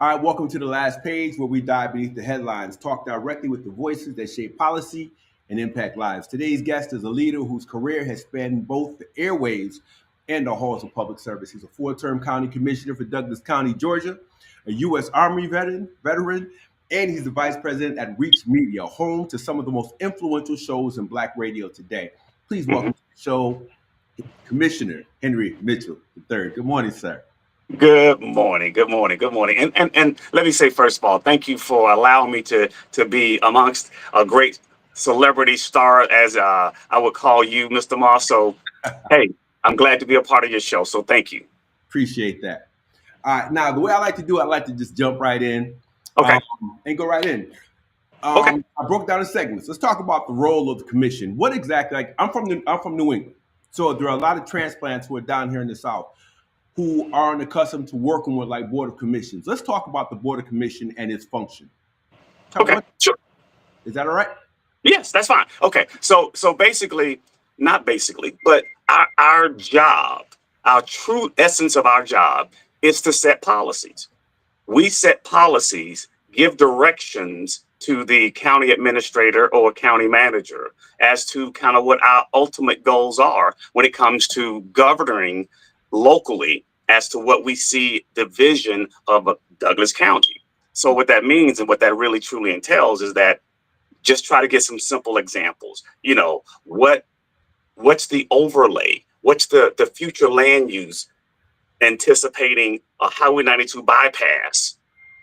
All right, welcome to the last page where we dive beneath the headlines, talk directly with the voices that shape policy and impact lives. Today's guest is a leader whose career has spanned both the airwaves and the halls of public service. He's a four-term county commissioner for Douglas County, Georgia, a U.S. Army veteran, and he's the vice president at Reach Media, home to some of the most influential shows in Black radio today. Please welcome to the show, Commissioner Henry Mitchell III. Good morning, sir. Good morning, good morning, good morning. And let me say first of all, thank you for allowing me to be amongst a great celebrity star, as I would call you, Mr. Moss. So, hey, I'm glad to be a part of your show. So thank you. Appreciate that. All right, now the way I like to do it, I like to just jump right in Okay. And go right in. Okay. I broke down the segments. Let's talk about the role of the commission. What exactly? Like, I'm from New England, so there are a lot of transplants who are down here in the South who aren't accustomed to working with like board of commissions. Let's talk about the board of commission and its function. Okay. Sure. Is that all right? Yes, that's fine. Okay. So basically, not basically, but our job, our true essence of our job is to set policies. We set policies, give directions to the county administrator or county manager as to kind of what our ultimate goals are when it comes to governing locally as to what we see the vision of Douglas County. So what that means and what that really truly entails is that just try to get some simple examples. You know, what's the overlay? What's the future land use anticipating a Highway 92 bypass,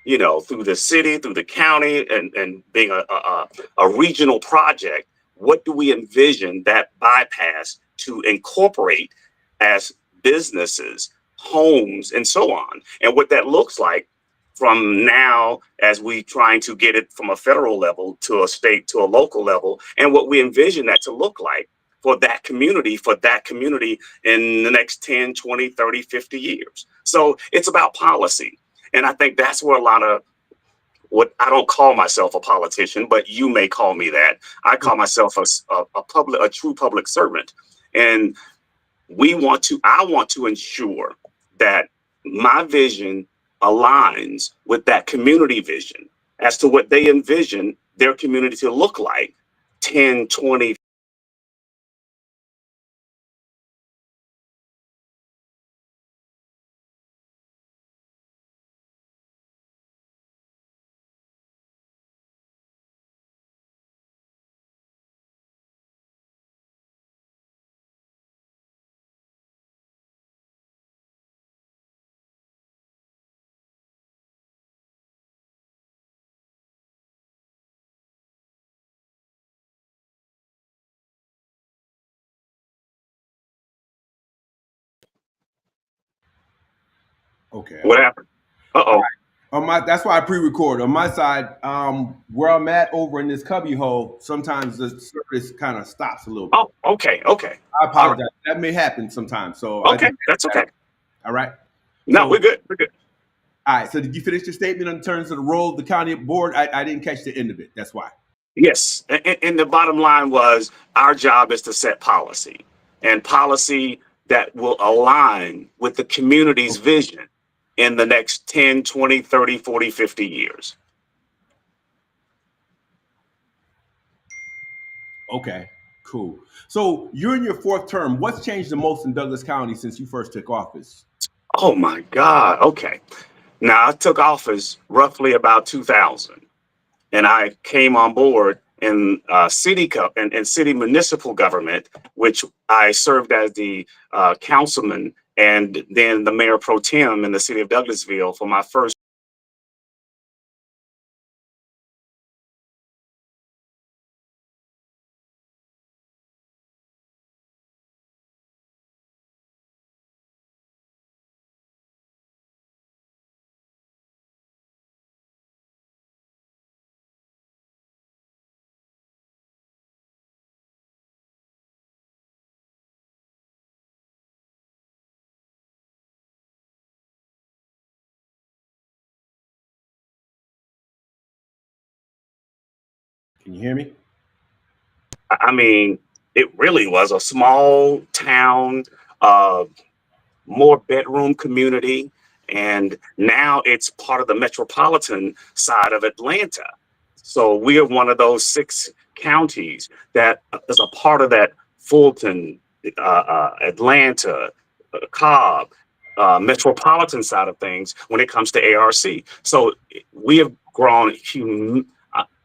you know, through the city, through the county, and being a regional project? What do we envision that bypass to incorporate as businesses, homes, and so on? And what that looks like from now as we trying to get it from a federal level to a state to a local level, and what we envision that to look like for that community in the next 10, 20, 30, 50 years. So it's about policy. And I think that's where a lot of what I don't call myself a politician, but you may call me that. I call myself a true public servant. And I want to ensure that my vision aligns with that community vision as to what they envision their community to look like 10, 20. Okay. What happened? Uh-oh. That's why I pre-record. On my side, where I'm at over in this cubby hole, sometimes the service kind of stops a little bit. Oh, okay. I apologize. Right. That may happen sometimes. So okay, that's okay. All right. No, we're good. We're good. All right. So did you finish your statement in terms of the role of the county board? I didn't catch the end of it. That's why. Yes. And the bottom line was our job is to set policy, and policy that will align with the community's vision in the next 10, 20, 30, 40, 50 years. Okay, cool. So you're in your fourth term. What's changed the most in Douglas County since you first took office? Oh my God. Okay. Now I took office roughly about 2000, and I came on board in city municipal government, which I served as the councilman and then the mayor pro tem in the city of Douglasville for my first. Can you hear me? I mean, it really was a small town, more bedroom community. and now it's part of the metropolitan side of Atlanta. So we are one of those 6 counties that is a part of that Fulton, Atlanta, Cobb, metropolitan side of things when it comes to ARC. So we have grown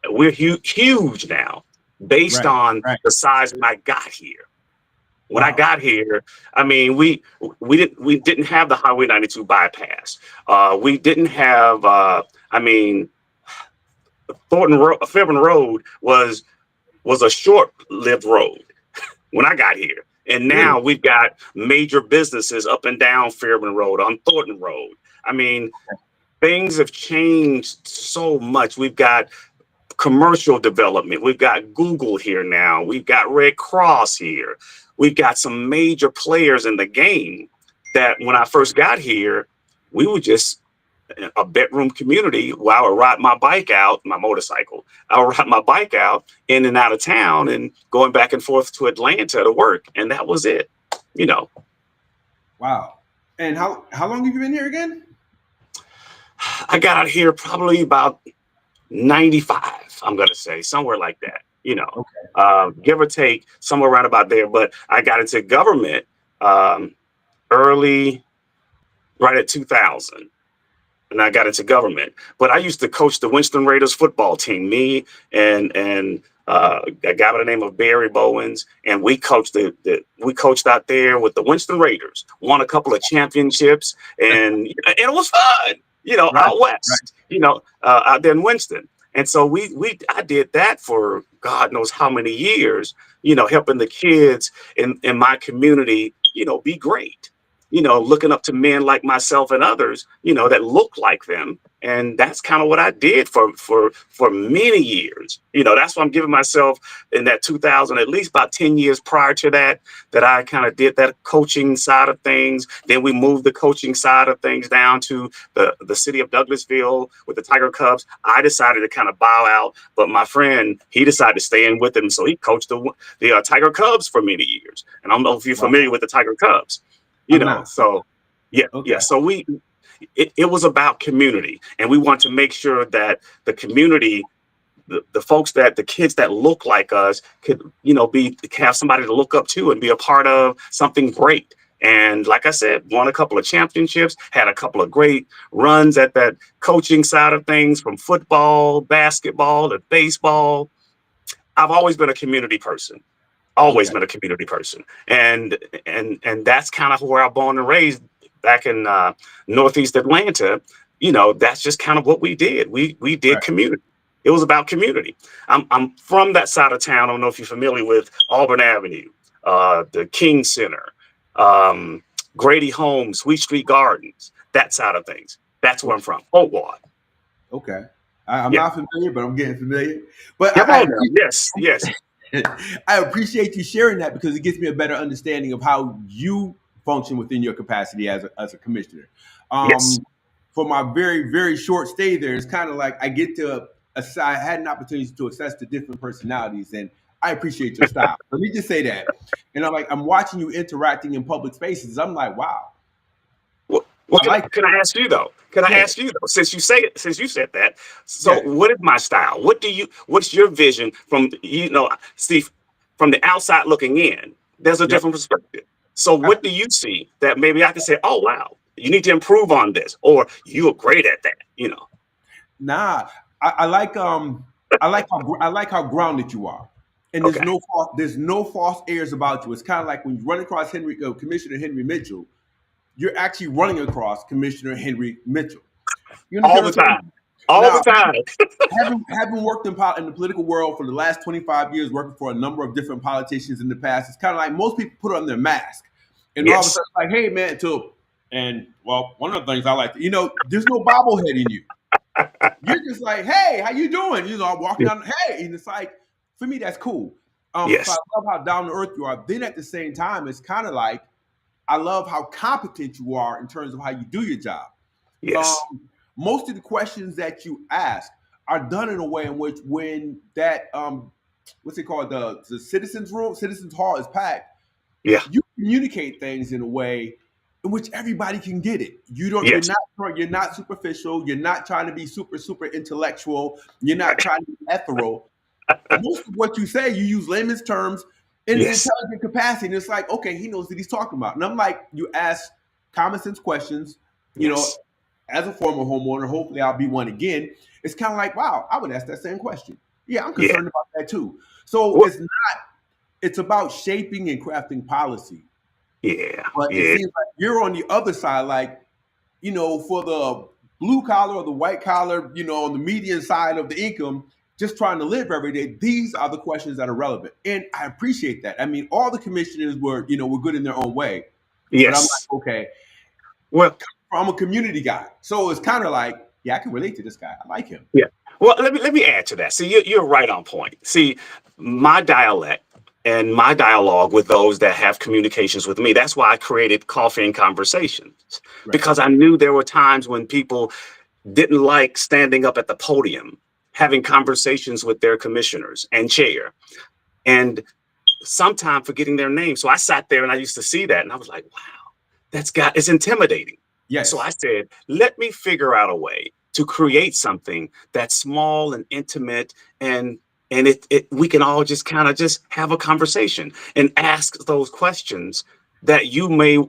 we're huge now based Right. on Right. the size when I got here. When I Wow. got here, I mean, we didn't have the Highway 92 bypass. We didn't have. I mean, Fairburn Road was a short-lived road when I got here, and now Really? we've got major businesses up and down Fairburn Road on Thornton Road. I mean, things have changed so much. We've got commercial development. We've got Google here now. We've got Red Cross here. We've got some major players in the game that when I first got here, we were just a bedroom community where I would ride my bike out, my motorcycle. I would ride my bike out in and out of town and going back and forth to Atlanta to work. And that was it. You know, Wow. And how long have you been here again? I got out here probably about 95, I'm going to say, somewhere like that, Okay. give or take, somewhere around about there. But I got into government early, right at 2000. And I got into government. But I used to coach the Winston Raiders football team, me and a guy by the name of Barry Bowens, and we coached out there with the Winston Raiders, won a couple of championships, and it was fun, Right. out Right. west, out there in Winston. And so I did that for God knows how many years, helping the kids in my community, be great, looking up to men like myself and others, that look like them. And that's kind of what I did for many years. That's why I'm giving myself in that 2000, at least about 10 years prior to that I kind of did that coaching side of things. Then we moved the coaching side of things down to the city of Douglasville with the Tiger Cubs. I decided to kind of bow out, but my friend, he decided to stay in with him. So he coached the Tiger Cubs for many years. And I don't know if you're Wow. familiar with the Tiger Cubs. I'm not. So yeah, Okay. yeah. So it was about community, and we want to make sure that the community, the folks the kids that look like us could, have somebody to look up to and be a part of something great. And like I said, won a couple of championships, had a couple of great runs at that coaching side of things, from football, basketball, to baseball. I've always been a community person. Always Okay. been a community person, and that's kind of where I born and raised back in Northeast Atlanta. That's just kind of what we did. We did Right. community. It was about community. I'm from that side of town. I don't know if you're familiar with Auburn Avenue, the King Center, um, Grady Homes, Sweet Street Gardens, that side of things. That's where I'm from. Old Ward. Okay. I'm Yeah. not familiar, but I'm getting familiar. But Come on now. Yes. Yes. I appreciate you sharing that because it gives me a better understanding of how you function within your capacity as a commissioner. Yes. For my very, very short stay there, it's kind of like I get to I had an opportunity to assess the different personalities, and I appreciate your style. Let me just say that. And I'm watching you interacting in public spaces. I'm like, wow, Well, I like it. can I ask you though? Can I Yeah, ask you though? Since you said that, so yeah, what is my style? What's your vision from, Steve, from the outside looking in? There's a yep. different perspective. So what do you see that maybe I can say, oh wow, you need to improve on this, or you are great at that? Nah, I like how grounded you are, and Okay. there's no false airs about you. It's kind of like when you run across Commissioner Henry Mitchell, you're actually running across Commissioner Henry Mitchell. You All understand the what I'm saying? time. All the Now, time. having worked in the political world for the last 25 years, working for a number of different politicians in the past, it's kind of like most people put on their mask, and all of a Yes. sudden, it's like, hey man, and well, one of the things I like, there's no bobblehead in you. You're just like, hey, how you doing? I'm walking down, hey, and it's like, for me, that's cool. So I Yes. love how down to earth you are. Then at the same time, it's kind of like I love how competent you are in terms of how you do your job. Um, Yes. Most of the questions that you ask are done in a way in which when that what's it called, the citizens hall is packed, Yeah. you communicate things in a way in which everybody can get it. Yes. You're not superficial. You're not trying to be super intellectual. You're not trying to be ethereal. Most of what you say, you use layman's terms in an Yes. intelligent capacity. And it's like, okay, he knows what he's talking about. And I'm like, you ask common sense questions, you know, Yes. as a former homeowner, hopefully I'll be one again. It's kind of like, wow, I would ask that same question. Yeah, I'm Yeah. concerned about that too. So Well, it's about shaping and crafting policy. yeah. But it Yeah. seems like you're on the other side, like, for the blue collar or the white collar, on the median side of the income, just trying to live every day. These are the questions that are relevant. And I appreciate that. I mean, all the commissioners were good in their own way. But I'm Yes. like, okay, Well, I'm a community guy. So it's kind of like, yeah, I can relate to this guy. I like him. yeah. Well, let me add to that. See, you're right on point. See, my dialect and my dialogue with those that have communications with me. That's why I created Coffee and Conversations, Right. because I knew there were times when people didn't like standing up at the podium having conversations with their commissioners and chair, and sometimes forgetting their name. So I sat there and I used to see that, and I was like, wow, it's intimidating. So I Yes. said, let me figure out a way to create something that's small and intimate, and we can all just kind of just have a conversation and ask those questions that you may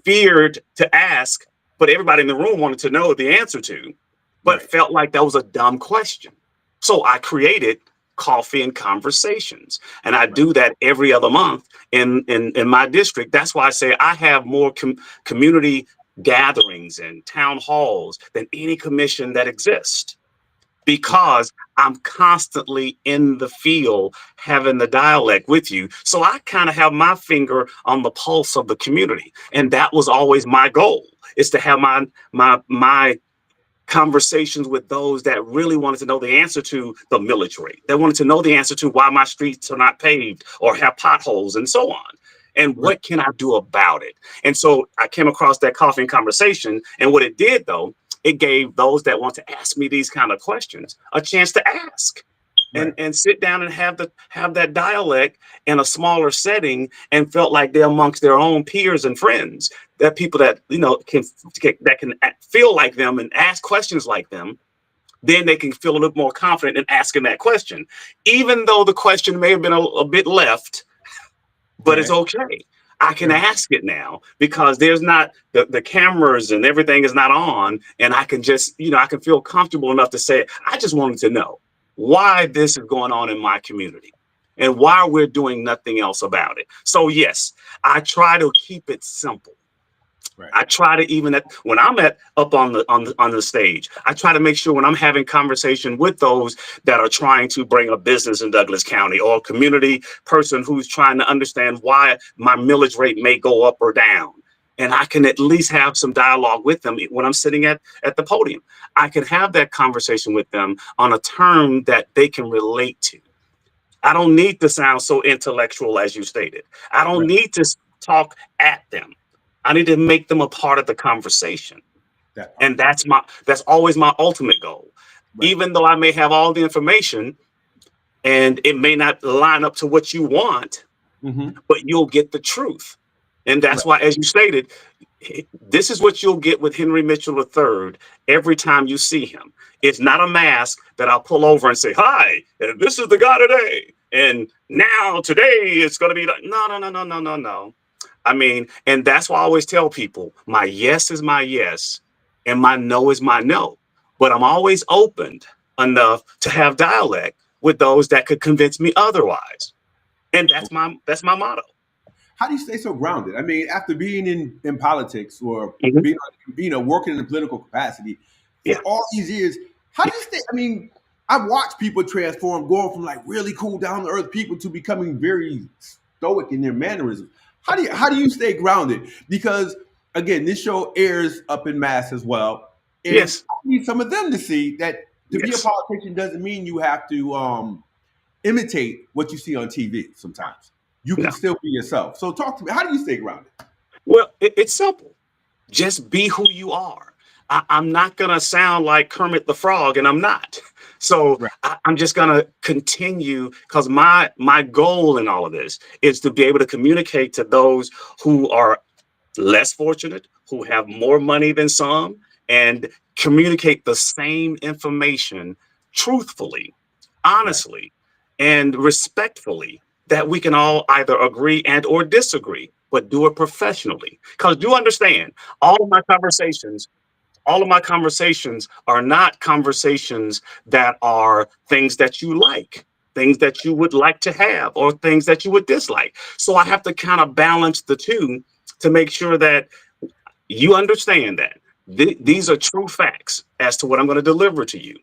feared to ask, but everybody in the room wanted to know the answer to, but Right. felt like that was a dumb question. So I created Coffee and Conversations, and I Right. do that every other month in my district. That's why I say I have more community gatherings and town halls than any commission that exists, because I'm constantly in the field having the dialect with you. So I kind of have my finger on the pulse of the community. And that was always my goal, is to have my conversations with those that really wanted to know the answer to the millage rate. They wanted to know the answer to why my streets are not paved or have potholes and so on. And Right. what can I do about it? And so I came across that Coffee and Conversation. And what it did, though, it gave those that want to ask me these kind of questions a chance to ask Right. and sit down and have that dialect in a smaller setting, and felt like they're amongst their own peers and friends, that people that can feel like them and ask questions like them. Then they can feel a little more confident in asking that question, even though the question may have been a bit left, but it's Right. okay. I can Yeah. ask it now because there's not the cameras and everything is not on, and I can just, I can feel comfortable enough to say, I just wanted to know why this is going on in my community and why we're doing nothing else about it. So yes, I try to keep it simple. Right. I try to, even when I'm up on the stage, I try to make sure when I'm having conversation with those that are trying to bring a business in Douglas County, or a community person who's trying to understand why my millage rate may go up or down, and I can at least have some dialogue with them when I'm sitting at the podium. I can have that conversation with them on a term that they can relate to. I don't need to sound so intellectual as you stated. I don't Right. need to talk at them. I need to make them a part of the conversation. That part. And that's always my ultimate goal. Right. Even though I may have all the information and it may not line up to what you want, Mm-hmm. but you'll get the truth. And that's Right. why, as you stated, this is what you'll get with Henry Mitchell III every time you see him. It's not a mask that I'll pull over and say, hi, and this is the guy today. And now today it's going to be like, no, no, no, no, no, no, no. I mean, and that's why I always tell people, my yes is my yes and my no is my no. But I'm always open enough to have dialect with those that could convince me otherwise. And that's my motto. How do you stay so grounded? I mean, after being in politics, or Mhm. being, working in a political capacity for Yeah. all these years, how do you stay? I mean, I've watched people transform, going from like really cool, down to earth people to becoming very stoic in their mannerisms. How do you stay grounded? Because again, this show airs up in mass as well, and Yes. I need some of them to see that to be a Yes. politician doesn't mean you have to imitate what you see on TV. Sometimes you can No. still be yourself. So talk to me. How do you stay grounded? Well, it's simple. Just be who you are. I'm not going to sound like Kermit the Frog, and I'm not. So Right. I'm just going to continue, because my goal in all of this is to be able to communicate to those who are less fortunate, who have more money than some, and communicate the same information truthfully, Right. honestly, and respectfully, that we can all either agree and or disagree, but do it professionally. Because do understand, all of my conversations all of my conversations are not conversations that are things that you like, things that you would like to have, or things that you would dislike. So I have to kind of balance the two to make sure that you understand that these are true facts as to what I'm going to deliver to you,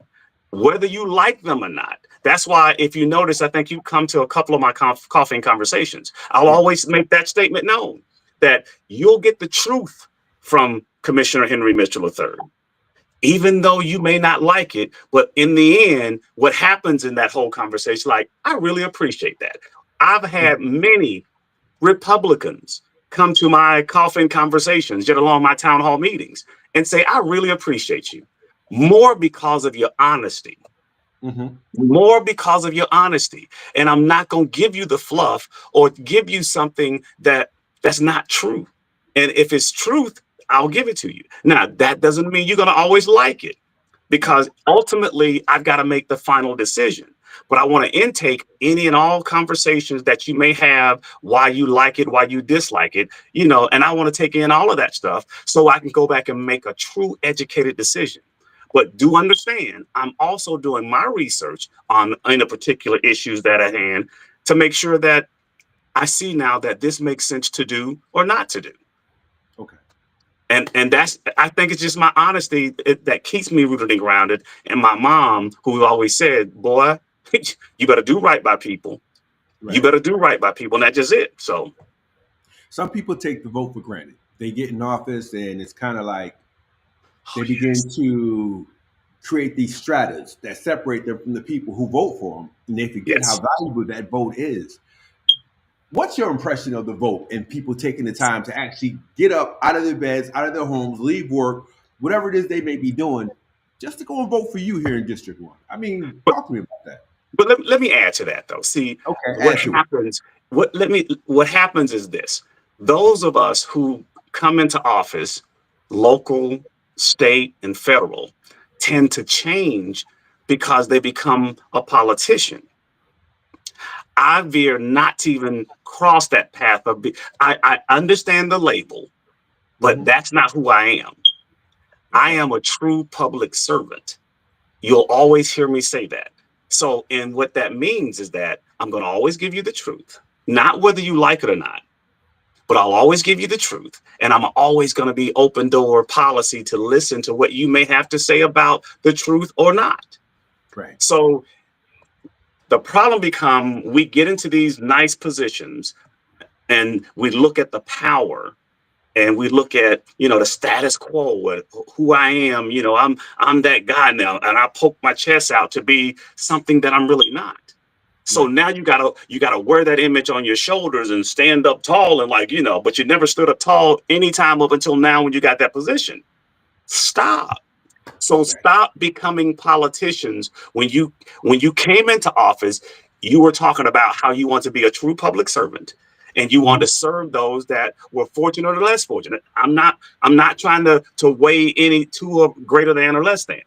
whether you like them or not. That's why, if you notice, I think you come to a couple of my coffee and conversations. I'll Yeah. always make that statement known that you'll get the truth from Commissioner Henry Mitchell III, even though you may not like it. But in the end, what happens in that whole conversation, like, I really appreciate that. I've had many Republicans come to my coffin conversations, yet along my town hall meetings, and say, I really appreciate you more because of your honesty, Mm-hmm. more because of your honesty. And I'm not going to give you the fluff or give you something that's not true. And if it's truth, I'll give it to you. Now, that doesn't mean you're going to always like it, Right. because ultimately I've got to make the final decision. But I want to intake any and all conversations that you may have, why you like it, why you dislike it, and I want to take in all of that stuff so I can go back and make a true educated decision. But do understand, I'm also doing my research on in the particular issues that are at hand to make sure that I see now that this makes sense to do or not to do. Okay. And that's, I think it's just my honesty that keeps me rooted and grounded. And my mom, who always said, boy, you better do right by people. You Right. better do right by people. And that's just it. So, Some people take the vote for granted. They get in office and it's kind of like oh, they begin yes. to create these stratas that separate them from the people who vote for them, and they forget how Yes. valuable that vote is. What's your impression of the vote and people taking the time to actually get up out of their beds, out of their homes, leave work, whatever it is they may be doing, just to go and vote for you here in District 1? I mean, But talk to me about that. but let me add to that though. See, Okay, what add to it. happens, what happens is this. Those of us who come into office, local, state, and federal, tend to change because they become a politician. I veer not to even cross that path of I understand the label, but Hmm. that's not who I am. I Okay, am a true public servant. You'll always hear me say that. So, and what that means is that I'm going to always give you the truth, not whether you like it or not, but I'll always give you the truth. And I'm always going to be open door policy to listen to what you may have to say about the truth or not. right. So the problem become, we get into these nice positions and we look at the power, and we look at the status quo with who I am. I'm that guy now, and I poke my chest out to be something that I'm really not. So Right. now you gotta wear that image on your shoulders and stand up tall, and but you never stood up tall anytime up until now when you got that position. Stop. So Right. stop becoming politicians. When you came into office, you were talking about how you want to be a true public servant and you want Hmm. to serve those that were fortunate or less fortunate. I'm not trying to weigh any two or greater than or less than.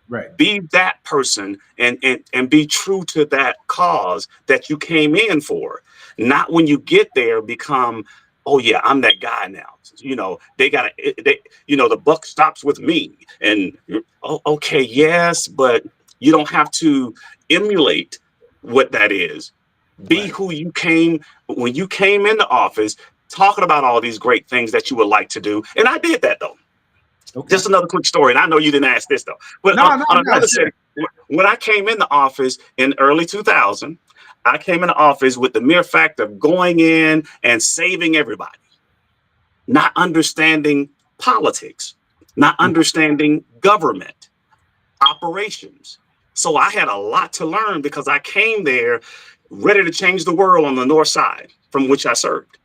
Right. Be that person and be true to that cause that you came in for. Not when you get there become, oh yeah, I'm that guy now. They gotta the buck stops with me. And oh, okay, yes, but you don't have to emulate what that is. Be Right. who you came when you came into office, talking about all these great things that you would like to do. And I did that though. Okay. Just another quick story, and I know you didn't ask this though, but No, no, on no. another Sure. setting, when I came in the office in early 2000, I came in the office with the mere fact of going in and saving everybody, not understanding politics, not understanding government operations. So I had a lot to learn because I came there ready to change the world on the north side from which I served,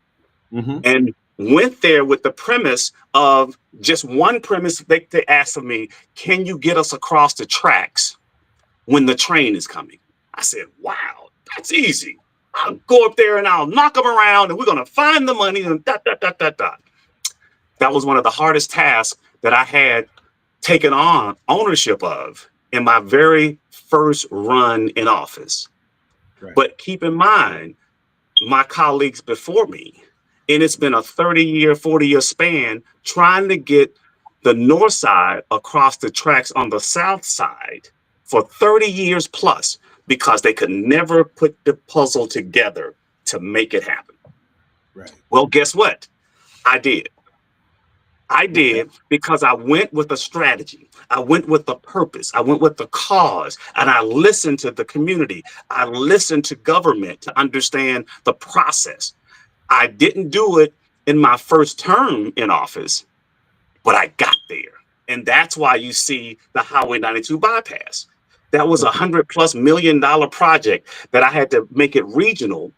Hmm. and went there with the premise of just one premise. They asked of me, can you get us across the tracks when the train is coming? I said, wow, that's easy. I'll go up there and I'll knock them around and we're going to find the money and dot, dot, dot, dot, dot. That was one of the hardest tasks that I had taken on ownership of in my very first run in office. Right. But keep in mind, my colleagues before me, and it's been a 30-year, 40-year span trying to get the north side across the tracks on the south side for 30 years plus because they could never put the puzzle together to make it happen. Right. Well, guess what? I did. I Okay. did because I went with a strategy. I went with a purpose. I went with the cause, and I listened to the community. I listened to government to understand the process. I didn't do it in my first term in office, but I got there. And that's why you see the Highway 92 bypass. That was Okay. $100+ million project that I had to make it regional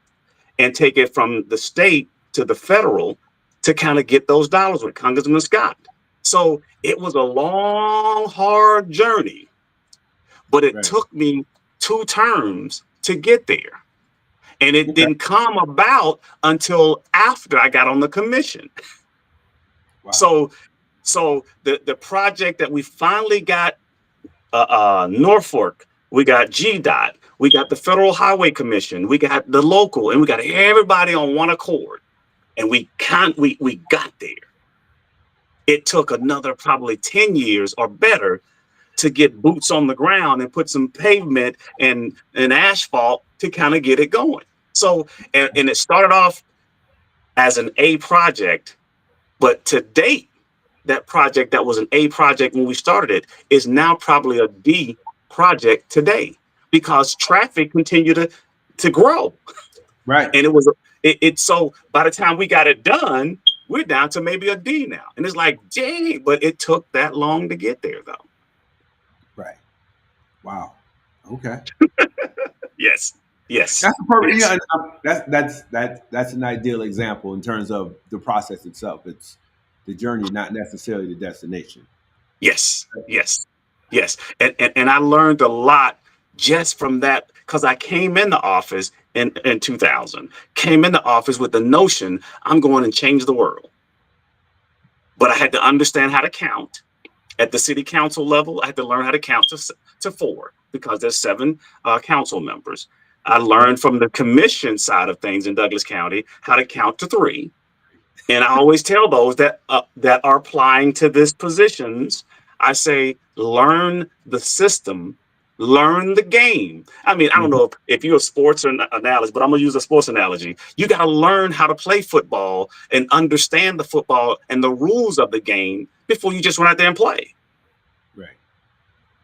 and take it from the state to the federal to kind of get those dollars with Congressman Scott. So it was a long, hard journey, but it Right. took me 2 terms to get there. And it Okay. didn't come about until after I got on the commission. Wow. So the project that we finally got, Norfolk, we got GDOT, we got the Federal Highway Commission, we got the local, and we got everybody on one accord. And we got there. It took another probably 10 years or better to get boots on the ground and put some pavement and asphalt to kind of get it going. So, and it started off as an A project, but to date, that project that was an A project when we started it is now probably a D project today because traffic continued to grow. Right. And it was so by the time we got it done, we're down to maybe a D now. And it's like, dang, but it took that long to get there though. Right. Wow. Okay. Yes. Yes. That's a perfect. Yes. Yeah. That's an ideal example in terms of the process itself. It's the journey, not necessarily the destination. Yes. Yes. Yes. And I learned a lot just from that because I came in the office in 2000, came in the office with the notion I'm going to change the world. But I had to understand how to count. At the city council level, I had to learn how to count to 4 because there's 7 council members. I Right. learned from the commission side of things in Douglas County how to count to 3. And I always tell those that are applying to these positions, I say, learn the system, learn the game. I mean, I don't Mhm. know if you're a sports analyst, but I'm gonna use a sports analogy. You got to learn how to play football and understand the football and the rules of the game before you just run out there and play. Right.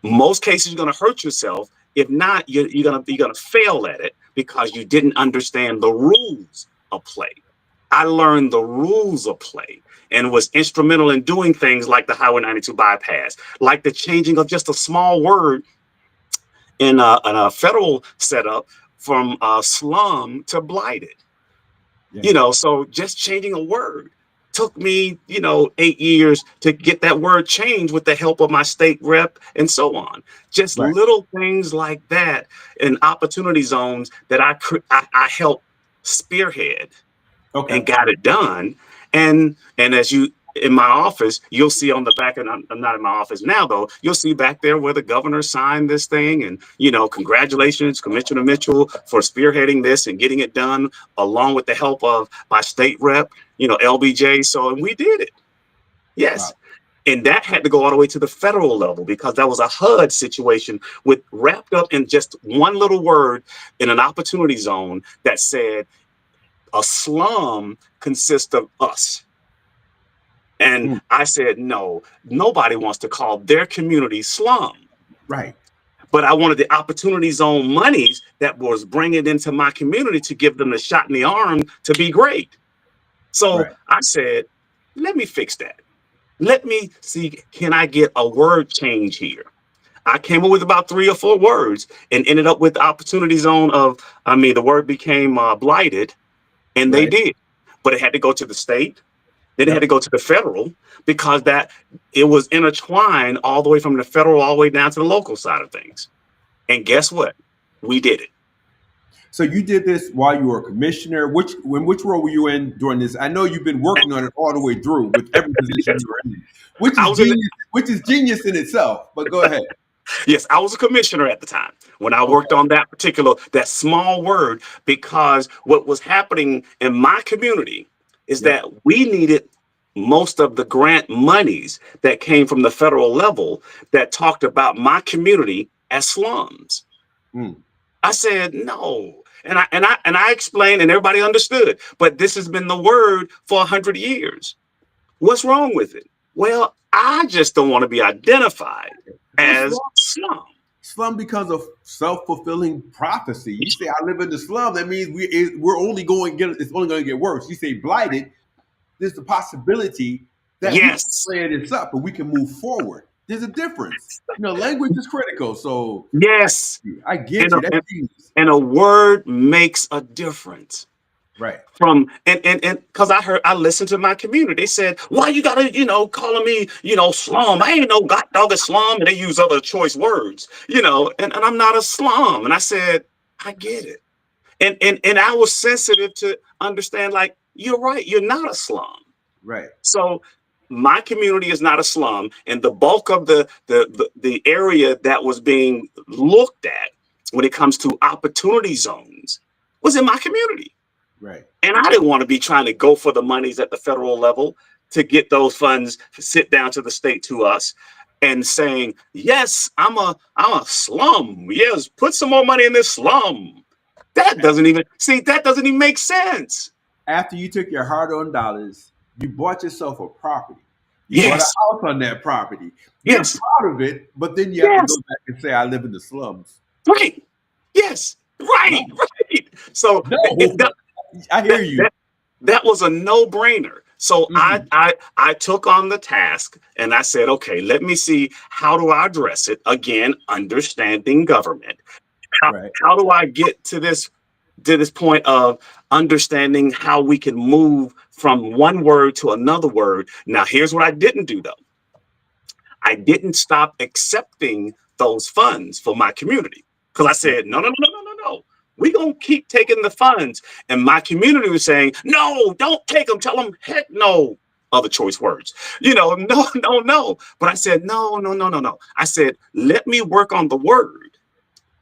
Most cases, you're gonna hurt yourself. If not, you're gonna fail at it because you didn't understand the rules of play. I learned the rules of play and was instrumental in doing things like the Highway 92 bypass, like the changing of just a small word in a federal setup from slum to blighted. Yeah. So just changing a word took me, 8 years to get that word changed with the help of my state rep and so on. Just Right. little things like that in opportunity zones that I helped spearhead Okay. and got it done. And as you in my office, you'll see on the back, and I'm not in my office now though, you'll see back there where the governor signed this thing. And congratulations, Commissioner Mitchell, for spearheading this and getting it done along with the help of my state rep, LBJ. So and we did it. Wow. Yes. And that had to go all the way to the federal level because that was a HUD situation with wrapped up in just one little word in an opportunity zone that said a slum consists of us. And Mm. I said, no, nobody wants to call their community slum. Right. But I wanted the opportunity zone monies that was bringing into my community to give them the shot in the arm to be great. So Right. I said, let me fix that. Let me see, can I get a word change here? I came up with about 3 or 4 words and ended up with the opportunity zone the word became blighted, and they Right. did. But it had to go to the state. Then it had to Yep. go to the federal because that it was intertwined all the way from the federal all the way down to the local side of things. And guess what? We did it. So you did this while you were a commissioner. Which role were you in during this? I know you've been working on it all the way through with every position Yes. you were in, which I is was in. genius. Which is genius in itself. But go ahead. Yes, I was a commissioner at the time when I worked Okay. on that small word, because what was happening in my community is Yep. that we needed most of the grant monies that came from the federal level that talked about my community as slums. Mm. I said no. And I explained and everybody understood, but this has been the word for 100 years. What's wrong with it? Well, I just don't want to be identified Well, as slum. slum because of self-fulfilling prophecy. You say I live in the slum, that means we're only going to get it's only going to get worse. You say blighted, there's the possibility that we can Yes. clear this up and we can move forward. There's a difference. Language is critical. So Yes. I get And you. a, That's and, genius. and a word makes a difference. Right. From and because I listened to my community. They said, why you gotta, calling me, slum? I ain't no god dog a slum, and they use other choice words, and I'm not a slum. And I said, I get it. And I was sensitive to understand, like, you're right, you're not a slum. Right. So my community is not a slum, and the bulk of the area that was being looked at when it comes to opportunity zones was in my community. Right. And I didn't want to be trying to go for the monies at the federal level to get those funds sit down to the state to us and saying, yes, I'm a slum. Yes, put some more money in this slum. That doesn't even make sense. After you took your hard-earned dollars, you bought yourself a property. You bought a Yes, house on that property. You're yes, proud of it, but then you have to go yes, back and say, I live in the slums. right. Yes, No, right, right. So no. I hear that you. that that was a no-brainer. So I Mhm. I I took on the task and I said, okay, let me see, how do I address it? Again, understanding government. How, Right. how do I get to this point of understanding how we can move from one word to another word? Now, here's what I didn't do though. I didn't stop accepting those funds for my community, because I Right. said, no, no, no, no, no, no, no. We're going to keep taking the funds. And my community was saying, no, don't take them. Tell them, heck no. Other choice words, no, no, no. But I said, no, no, no, no, no. I said, let me work on the word.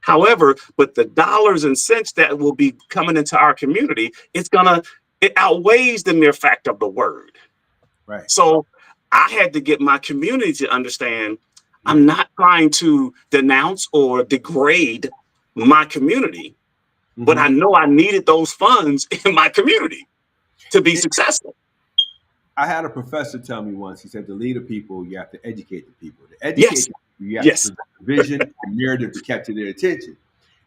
However, but the dollars and cents that will be coming into our community, it outweighs the mere fact of the word. Right. So I had to get my community to understand Yeah. I'm not trying to denounce or degrade my community, but I Hmm. know I needed those funds in my community to be successful. I had a professor tell me once, he said, to lead the people, you have to educate the people. To educate Yes, the people, you have to yes, present a vision and narrative to capture their attention.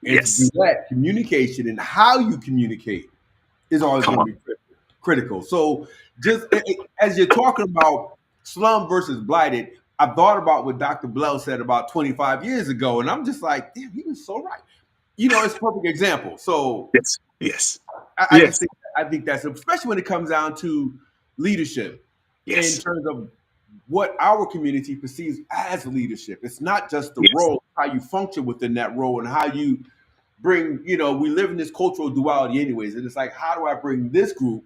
And to do yes. that, communication and how you communicate is always Come going on. to be critical. So, just as you're talking about slum versus blighted, I thought about what Dr. Bell said about 25 years ago, and I'm just like, damn, he was so right. It's a perfect example. So, Yes, yes, I just yes, think that's especially when it comes down to leadership in yes, terms of what our community perceives as leadership. It's not just the yes. role, how you function within that role and how you bring, we live in this cultural duality anyways. And it's like, how do I bring this group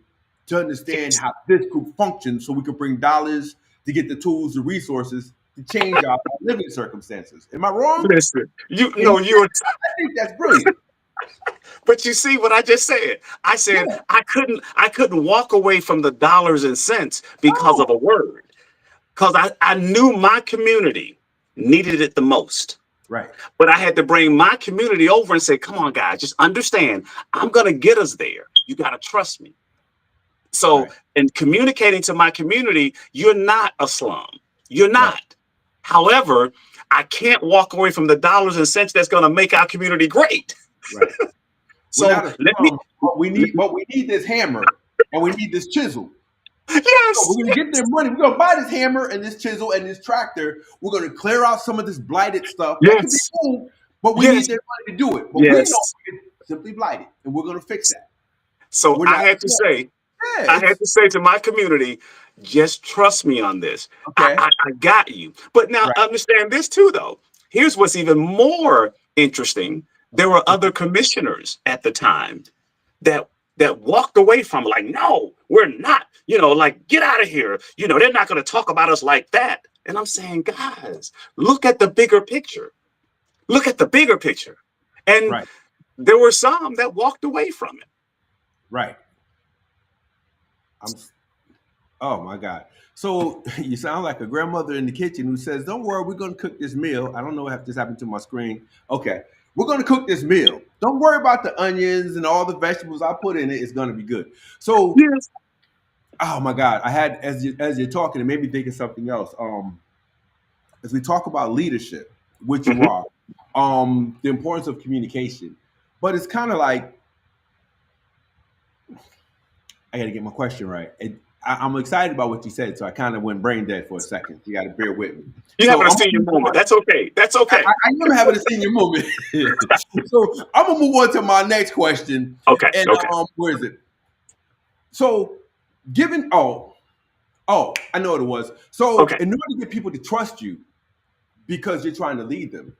to understand Yes. how this group functions so we can bring dollars to get the tools, the resources to change our living circumstances? Am I wrong? Listen, you And know you. I think that's brilliant. But you see what I just said? I said Yeah. I couldn't walk away from the dollars and cents because No. of a word. Because I knew my community needed it the most. Right. But I had to bring my community over and say, come on, guys, just understand, I'm gonna get us there. You gotta trust me. So Right. in communicating to my community, you're not a slum. You're Right. not. However, I can't walk away from the dollars and cents that's gonna make our community great. Right. We're So not a let me slum, but we need this hammer and we need this chisel. So yes, we're gonna get their money. We're gonna buy this hammer and this chisel and this tractor. We're gonna clear out some of this blighted stuff. That could be yes, cool, but we need yes, their money to do it. But we know yes. it's simply blighted, and we're gonna fix that. So We're I not. had to say, Yeah, I had it's to say to my community, just trust me on this. I, okay. I, I got you. But now Right. understand this too, though. Here's what's even more interesting. There were other commissioners at the time that walked away from it, like, no, we're not, like, get out of here. They're not going to talk about us like that. And I'm saying, guys, look at the bigger picture. Look at the bigger picture. And Right. there were some that walked away from it. Right. I'm. Oh my God. So you sound like a grandmother in the kitchen who says, "Don't worry, we're going to cook this meal." I don't know if this happened to my screen. Okay, we're going to cook this meal. Don't worry about the onions and all the vegetables I put in it. It's going to be good. So, Yes. oh my God, I had as you're talking, it made me think of something else. As we talk about leadership, which you Mhm. are, the importance of communication, but it's kind of like I got to get my question right. I'm excited about what you said, so I kind of went brain dead for a second. You got to bear with me. You're So having a I'm senior gonna move moment. on. That's okay. That's okay. I am having a senior moment. So I'm gonna move on to my next question. Okay. And Okay. where is it? So, given I know what it was. So, Okay. in order to get people to trust you because you're trying to lead them,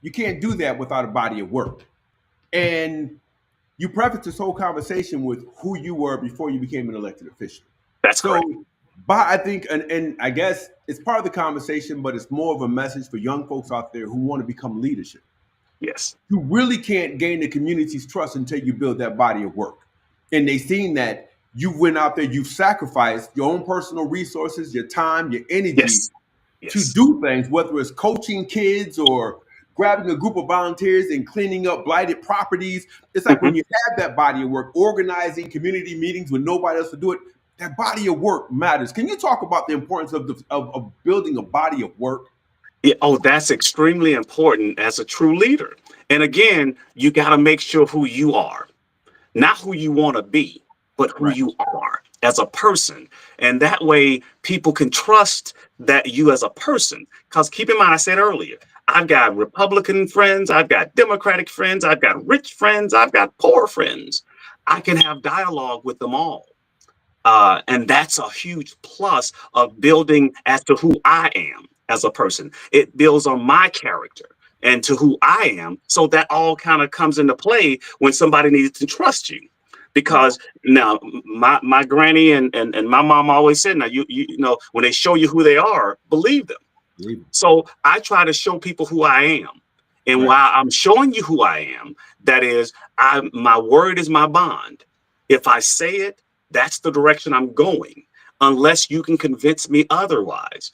you can't do that without a body of work. And you prefaced this whole conversation with who you were before you became an elected official. That's correct. So, but I think, and I guess it's part of the conversation, but it's more of a message for young folks out there who want to become leadership. Yes. You really can't gain the community's trust until you build that body of work. And they've seen that you went out there, you've sacrificed your own personal resources, your time, your energy Yes. to Yes. do things, whether it's coaching kids or grabbing a group of volunteers and cleaning up blighted properties. It's like when Mhm. you have that body of work, organizing community meetings when nobody else will do it, that body of work matters. Can you talk about the importance of building a body of work? Yeah, oh, that's extremely important as a true leader. And again, you got to make sure who you are, not who you want to be, but who Right. you are as a person. And that way people can trust that you as a person. Because keep in mind, I said earlier, I've got Republican friends, I've got Democratic friends, I've got rich friends, I've got poor friends. I can have dialogue with them all. And that's a huge plus of building as to who I am as a person. It builds on my character and to who I am. So that all kind of comes into play when somebody needs to trust you. Right. Because now my granny and my mom always said, now you know, when they show you who they are, believe them. Believe it. So I try to show people who I am. And Right. while I'm showing you who I am, that is, my word is my bond. If I say it, that's the direction I'm going, unless you can convince me otherwise.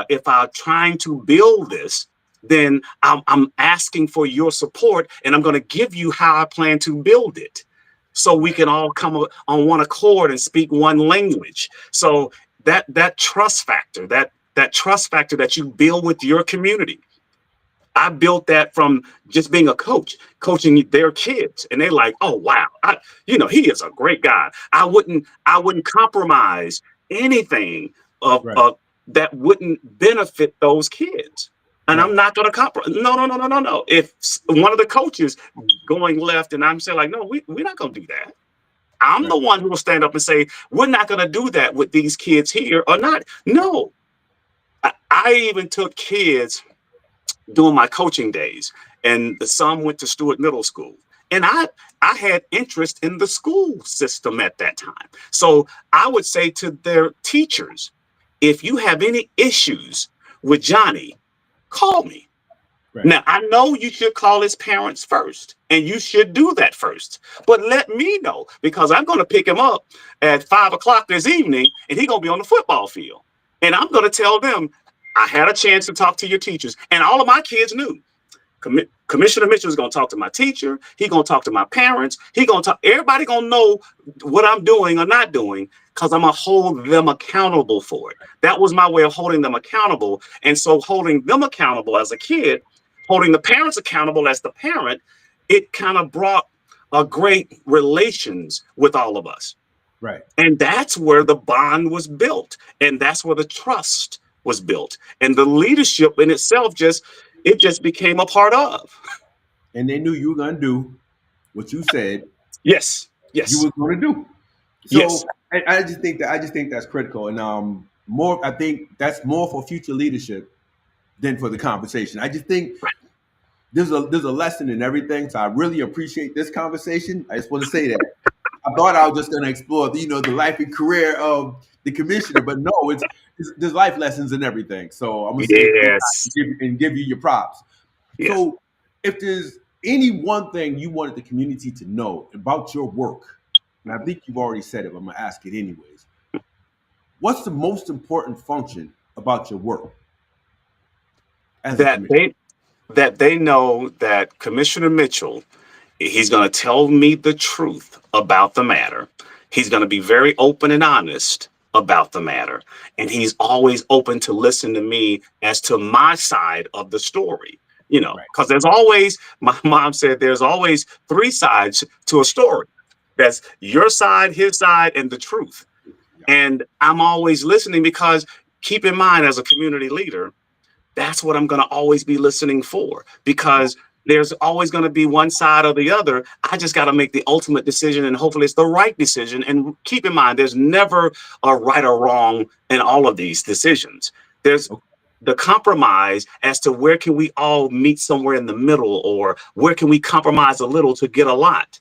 If I'm trying to build this, then I'm asking for your support, and I'm going to give you how I plan to build it, so we Right. can all come on one accord and speak one language. So that trust factor, that trust factor that you build with your community. I built that from just being a coach, coaching their kids, and they're like, "Oh wow, he is a great guy." I wouldn't compromise anything Right. of that wouldn't benefit those kids, and Right. I'm not going to compromise. No, no, no, no, no, no. If one of the coaches going left, and I'm saying like, "No, we're not going to do that." I'm Right. the one who will stand up and say, "We're not going to do that with these kids here or not." No, I even took kids during my coaching days, and some went to Stewart Middle School. And I had interest in the school system at that time. So I would say to their teachers, if you have any issues with Johnny, call me. Right. Now, I know you should call his parents first, and you should do that first. But let me know, because I'm going to pick him up at 5 o'clock this evening, and he's going to be on the football field. And I'm going to tell them, I had a chance to talk to your teachers. And all of my kids knew. Commissioner Mitchell is going to talk to my teacher. He's going to talk to my parents. He going to talk. Everybody going to know what I'm doing or not doing, because I'm going to hold them accountable for it. That was my way of holding them accountable. And so holding them accountable as a kid, holding the parents accountable as the parent, it kind of brought a great relations with all of us. Right. And that's where the bond was built. And that's where the trust was built. And the leadership in itself just became a part of. And they knew you were going to do what you said Yes. you Yes. were going to do. Yes. So I just think that's critical, and more. I think that's more for future leadership than for the conversation. I just think there's a lesson in everything. So I really appreciate this conversation. I just want to say that. I thought I was just going to explore, the life and career of the commissioner, but no, there's life lessons in everything. So I'm gonna say thank Yes. God and give you your props. Yes. So if there's any one thing you wanted the community to know about your work, and I think you've already said it, but I'm gonna ask it anyways. What's the most important function about your work as a That commissioner? they know that Commissioner Mitchell, he's going to tell me the truth about the matter. He's going to be very open and honest about the matter. And he's always open to listen to me as to my side of the story. Right. Because there's always, my mom said, there's always three sides to a story. That's your side, his side, and the truth. Yeah. And I'm always listening because keep in mind, as a community leader, that's what I'm going to always be listening for, because there's always going to be one side or the other. I just got to make the ultimate decision, and hopefully it's the right decision. And keep in mind, there's never a right or wrong in all of these decisions. There's Okay. the compromise as to where can we all meet somewhere in the middle, or where can we compromise a little to get a lot.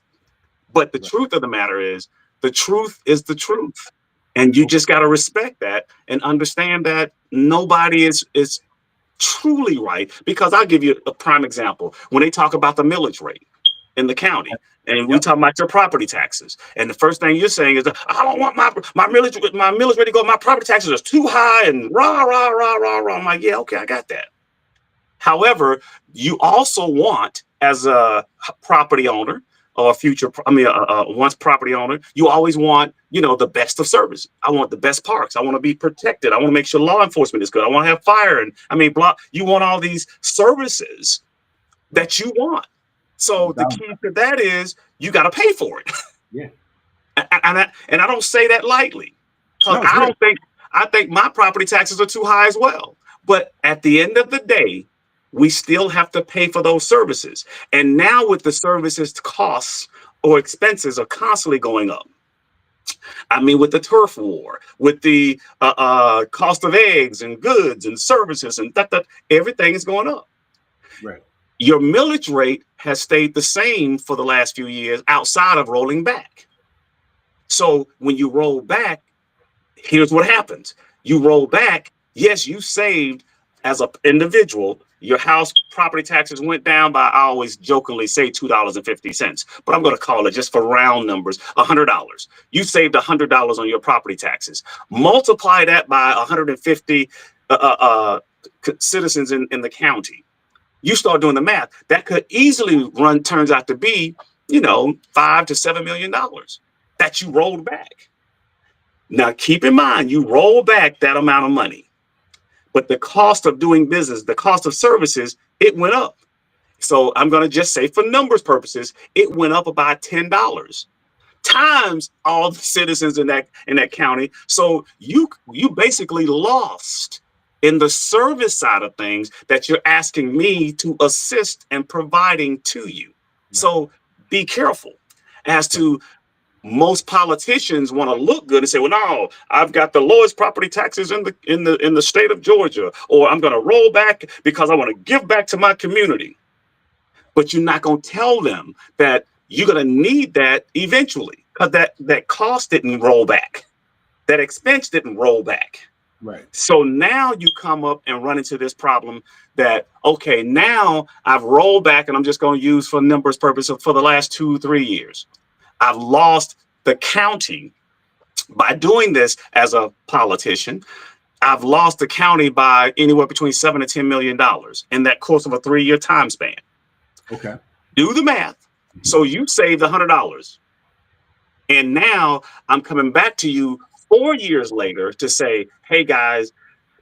But the Right. truth of the matter is, the truth is the truth. And you Okay. just got to respect that and understand that nobody is truly right. Because I'll give you a prime example. When they talk about the millage rate in the county, and we Yep. talk about your property taxes, and the first thing you're saying is, I don't want my millage rate to go. My property taxes are too high, and rah rah rah rah rah. I'm like, yeah, okay, I got that. However, you also want, as a property owner or a future, once property owner, you always want, the best of service. I want the best parks. I want to be protected. I want to make sure law enforcement is good. I want to have fire. And blah. You want all these services Right. that you want. So No the doubt. key to that is you got to pay for it. Yeah. And I don't say that lightly, because No, it's real. I think my property taxes are too high as well. But at the end of the day, we still have to pay for those services. And now with the services costs or expenses are constantly going up. With the turf war, with the cost of eggs and goods and services and that, everything is going up. Right. Your millage rate has stayed the same for the last few years outside of rolling back. So when you roll back, here's what happens. You roll back, yes, you saved as an individual. Your house property taxes went down by, I always jokingly say, $2.50, but I'm going to call it, just for round numbers, $100. You saved $100 on your property taxes. Multiply that by 150 citizens in the county. You start doing the math. That could easily turns out to be, $5 to $7 million that you rolled back. Now, keep in mind, you roll back that amount of money, but the cost of doing business, the cost of services, it went up. So I'm going to just say, for numbers purposes, it went up about $10 times all the citizens in that county. So you basically lost in the service side of things that you're asking me to assist and providing to you. Right. So be careful as to. Most politicians want to look good and say, well, no, I've got the lowest property taxes in the state of Georgia, or I'm going to roll back because I want to give back to my community. But you're not going to tell them that you're going to need that eventually, because that cost didn't roll back. That expense didn't roll back. Right. So now you come up and run into this problem that, okay, now I've rolled back, and I'm just going to use for numbers purposes for the last 2-3 years. I've lost the county by doing this as a politician. I've lost the county by anywhere between $7 to $10 million in that course of a 3-year time span. Okay. Do the math. So you saved $100. And now I'm coming back to you 4 years later to say, hey, guys,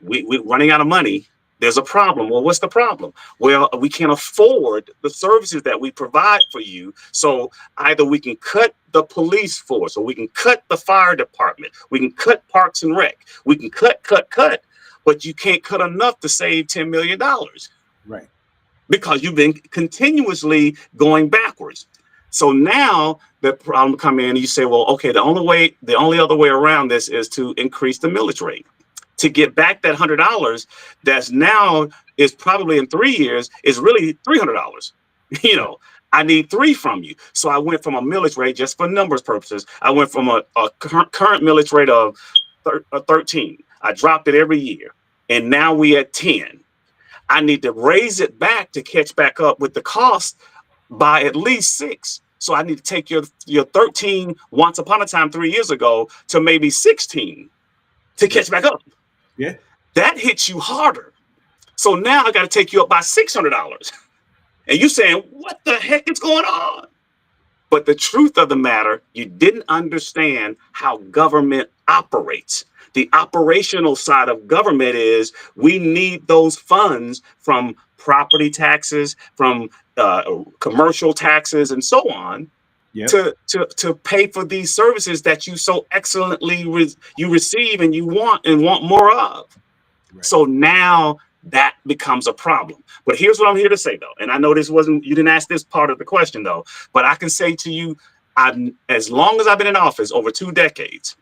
we're running out of money. There's a problem. Well, what's the problem? Well, we can't afford the services that we provide for you. So either we can cut the police force, or we can cut the fire department. We can cut Parks and Rec. We can cut, but you can't cut enough to save $10 million. Right. Because you've been continuously going backwards. So now the problem come in and you say, well, okay, the only other way around this is to increase the millage rate. to get back that $100 that's now is probably in 3 years is really $300. You know, I need three from you. So I went from a millage rate, just for numbers purposes, I went from a current millage rate of 13. I dropped it every year. And now we at 10. I need to raise it back to catch back up with the cost by at least 6. So I need to take your 13 once upon a time 3 years ago to maybe 16 to catch back up. Yeah. That hits you harder. So now I got to take you up by $600. And you saying, what the heck is going on? But the truth of the matter, you didn't understand how government operates. The operational side of government is we need those funds from property taxes, from commercial taxes, and so on, Yep. to pay for these services that you so excellently you receive and you want more of. Right. So now that becomes a problem. But here's what I'm here to say, though. And I know you didn't ask this part of the question, though. But I can say to you, as long as I've been in office, over 2 decades,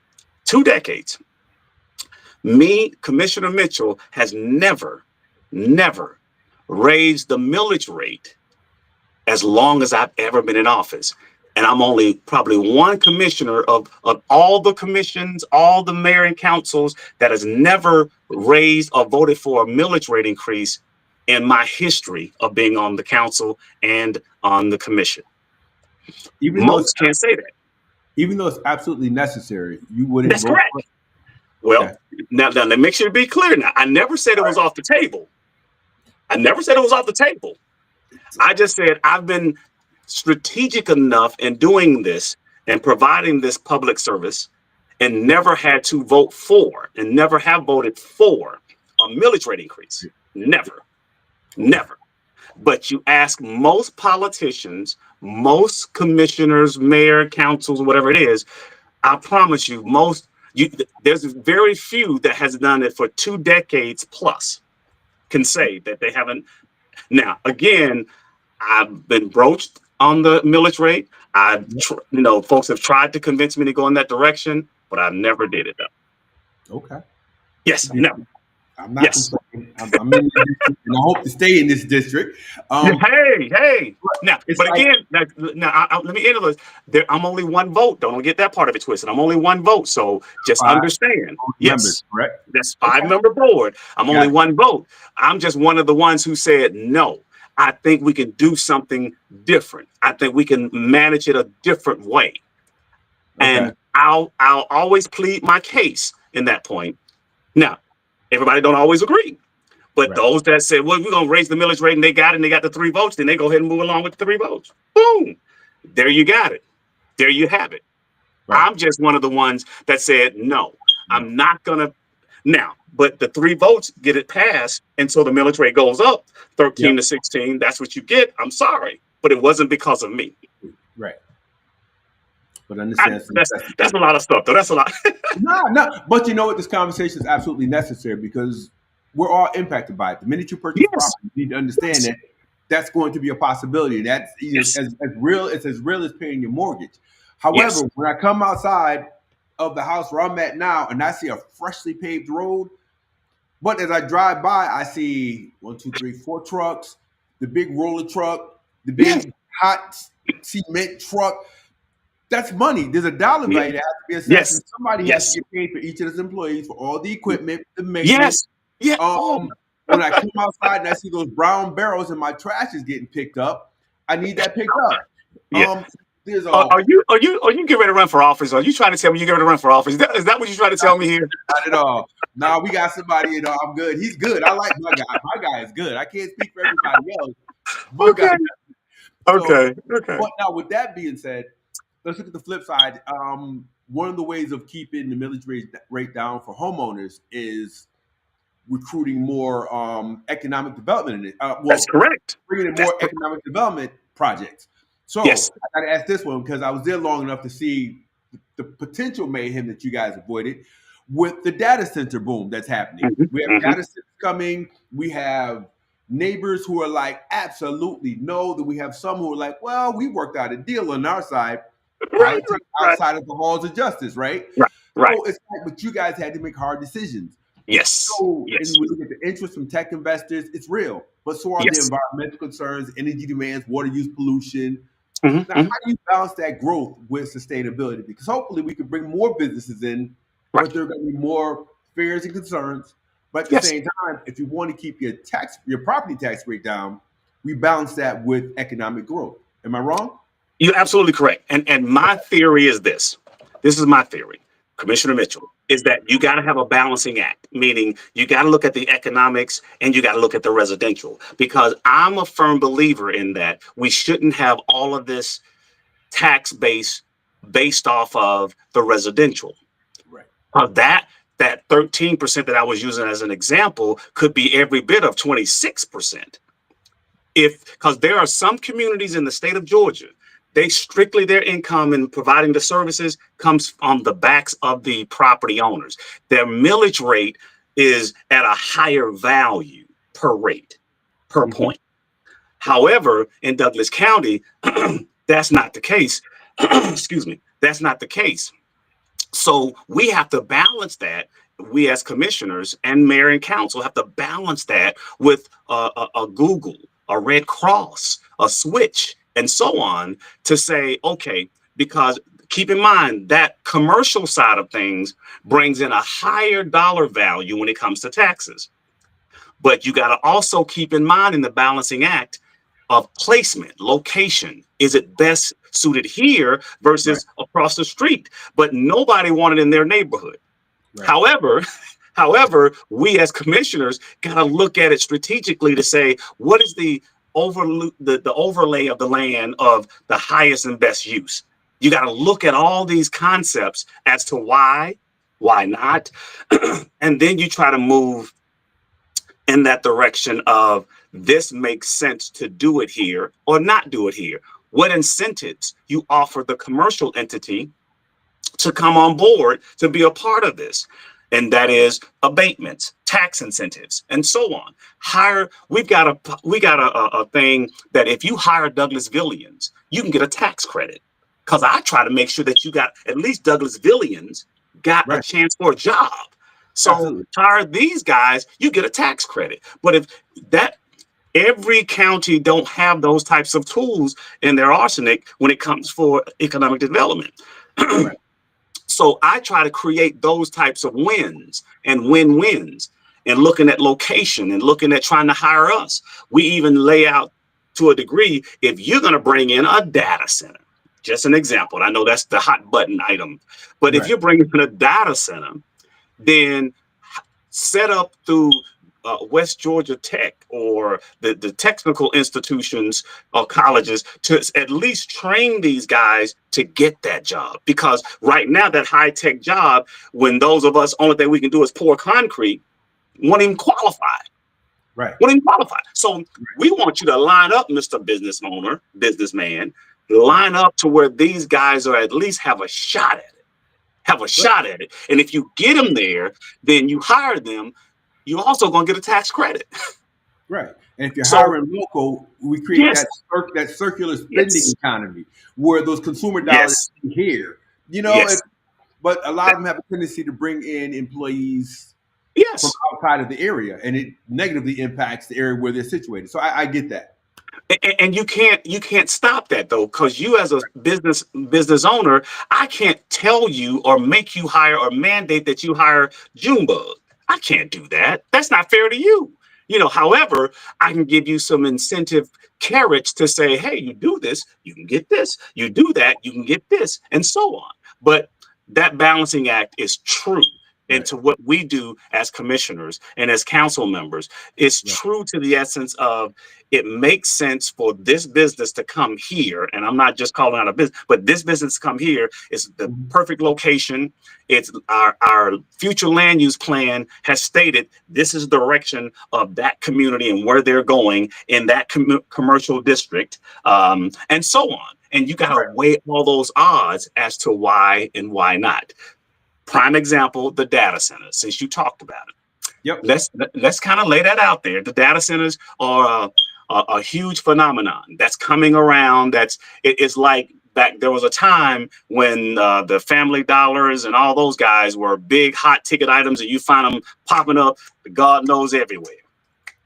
me, Commissioner Mitchell, has never raised the millage rate as long as I've ever been in office. And I'm only probably one commissioner of all the commissions, all the mayor and councils that has never raised or voted for a millage rate increase in my history of being on the council and on the commission. Most can't say that. Even though it's absolutely necessary, you wouldn't. That's correct. Well, okay. Now let me make sure to be clear. Now, I never said it was off the table. I just said I've been strategic enough in doing this and providing this public service and never had to vote for and never have voted for a millage rate increase. Never. But you ask most politicians, most commissioners, mayor, councils, whatever it is, I promise you, there's very few that has done it for 2 decades plus can say that they haven't. Now, again, I've been broached on the millage rate. Folks have tried to convince me to go in that direction, but I never did it though. Okay. Yes. No. I'm not complaining. I'm in this district, and I hope to stay in this district. Hey. Now, but again, let me end this. I'm only one vote. Don't get that part of it twisted. I'm only one vote, so just understand. Yes, correct. That's 5-member board. I'm only one vote. I'm just one of the ones who said no. I think we can do something different. I think we can manage it a different way. And I'll always plead my case in that point. Now, everybody don't always agree. But those that said, well, we're going to raise the millage rate and they got the 3 votes, then they go ahead and move along with the 3 votes. Boom. There you got it. There you have it. Right. I'm just one of the ones that said, no, I'm not going to. Now, but the 3 votes get it passed. And so the millage rate goes up 13 to 16. That's what you get. I'm sorry. But it wasn't because of me. Right. But understand that's a lot of stuff, though. That's a lot. No. But you know what? This conversation is absolutely necessary because we're all impacted by it. The minute you purchase property, you need to understand that that's going to be a possibility. That's as real as paying your mortgage. However, when I come outside of the house where I'm at now and I see a freshly paved road, but as I drive by, I see 1, 2, 3, 4 trucks, the big roller truck, the big hot cement truck. That's money. There's a dollar value that has to be assessed. And somebody has to get paid for each of those employees for all the equipment, the maintenance. When I come outside and I see those brown barrels and my trash is getting picked up, I need that picked up. Are you getting ready to run for office? Are you trying to tell me you're going to run for office? Is that what you're trying to tell me here? Not at all. No, we got somebody. I'm good. He's good. I like my guy. My guy is good. I can't speak for everybody else. Okay. But now, with that being said, let's look at the flip side. One of the ways of keeping the millage rate down for homeowners is recruiting more economic development in it. That's correct. Bringing in more economic development projects. So I got to ask this one because I was there long enough to see the potential mayhem that you guys avoided with the data center boom that's happening. We have data centers coming. We have neighbors who are like, absolutely no. Then we have some who are like, well, we worked out a deal on our side. Outside of the halls of justice, right? Right. So it's like, but you guys had to make hard decisions. Yes. So, and Yes. we look at the interest from tech investors, it's real. But so are the Yes. environmental concerns, energy demands, water use, pollution. Hmm. Now, Hmm. how do you balance that growth with sustainability? Because hopefully we can bring more businesses in, Right. but there are going to be more fears and concerns. But at the Yes. same time, if you want to keep your property tax rate down, we balance that with economic growth. Am I wrong? You're absolutely correct. And my theory is this. This is my theory, Commissioner Mitchell, is that you got to have a balancing act, meaning you got to look at the economics and you got to look at the residential. Because I'm a firm believer in that we shouldn't have all of this tax base based off of the residential. Right. That 13% that I was using as an example could be every bit of 26%. If Because there are some communities in the state of Georgia, they strictly their income in providing the services comes on the backs of the property owners. Their millage rate is at a higher value per rate, per Mhm. point. However, in Douglas County, that's not the case. Excuse me, that's not the case. So we have to balance that. We as commissioners and mayor and council have to balance that with a Google, a Red Cross, a Switch, and so on to say, okay, because keep in mind that commercial side of things brings in a higher dollar value when it comes to taxes. But you got to also keep in mind in the balancing act of placement, location. Is it best suited here Right. versus across the street? But nobody wanted in their neighborhood. Right. However, however, we as commissioners got to look at it strategically to say what is the overlay of the land of the highest and best use. You got to look at all these concepts as to why not, and then you try to move in that direction of this makes sense to do it here or not do it here. What incentives you offer the commercial entity to come on board to be a part of this? And that is abatements, tax incentives, and so on. We got a thing that if you hire Douglasvillians, you can get a tax credit. Because I try to make sure that you got at least Douglasvillians got a Right. chance for a job. So Absolutely. hire these guys, you get a tax credit. But if that every county don't have those types of tools in their arsenic when it comes for economic development. Right. So I try to create those types of wins and win-wins and looking at location and looking at trying to hire us. We even lay out to a degree if you're going to bring in a data center, just an example. I know that's the hot button item, but if Right. you're bringing in a data center, then set up through West Georgia Tech or the technical institutions or colleges to at least train these guys to get that job. Because right now, that high tech job, when those of us only thing we can do is pour concrete, won't even qualify. Right. Won't even qualify. So we want you to line up, Mr. Business owner, businessman, Right. line up to where these guys are at least have a shot at it. Have a Right. shot at it. And if you get them there, then you hire them, you also gonna get a tax credit. Right. And if you're So hiring local, we create yes, that circular spending yes, economy where those consumer dollars yes, here. yes, But a lot that, of them have a tendency to bring in employees from yes. outside of the area, and it negatively impacts the area where they're situated. So I get that. And you can't stop that though, because you as a business owner, I can't tell you or make you hire or mandate that you hire Junebug. I can't do that. That's not fair to you. However, I can give you some incentive carrots to say, hey, you do this, you can get this. You do that, you can get this, and so on. But that balancing act is true. And Right. to what we do as commissioners and as council members, it's Right. true to the essence of it makes sense for this business to come here. And I'm not just calling out a business, but this business come here is the Mhm. perfect location. It's our future land use plan has stated this is the direction of that community and where they're going in that commercial district, and so on. And you got to Right. weigh all those odds as to why and why not. Prime example, the data centers, since you talked about it. Yep. Let's kind of lay that out there. The data centers are a huge phenomenon that's coming around. It's like back there was a time when the Family Dollars and all those guys were big hot ticket items, and you find them popping up, God knows, everywhere.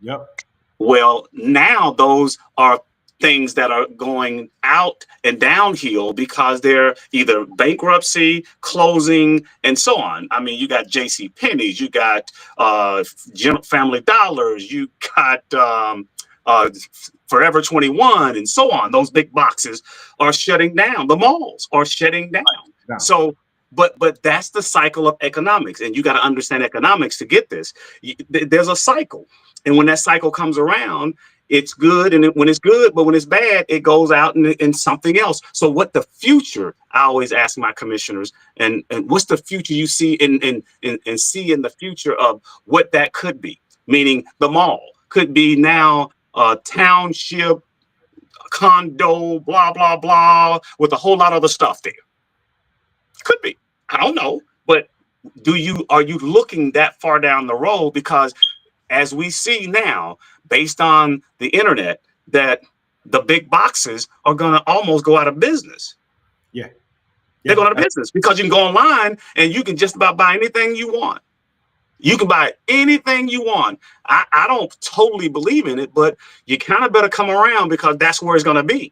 Yep. Well, now those are things that are going out and downhill because they're either bankruptcy, closing, and so on. I mean, you got J.C. Penney's, you got Family Dollars, you got uh, Forever 21, and so on. Those big boxes are shutting down. The malls are shutting down. Now, So, but that's the cycle of economics, and you got to understand economics to get this. There's a cycle, and when that cycle comes around, it's good, and when it's good, but when it's bad, it goes out in something else. So, what the future? I always ask my commissioners, and what's the future you see and see in the future of what that could be? Meaning, the mall could be now a township, condo, blah blah blah, with a whole lot of other stuff there. Could be. I don't know, but are you looking that far down the road? Because as we see now, based on the internet, that the big boxes are going to almost go out of business. yeah. They're going out of business because you can go online and you can just about buy anything you want. You can buy anything you want. I don't totally believe in it, but you kind of better come around because that's where it's going to be.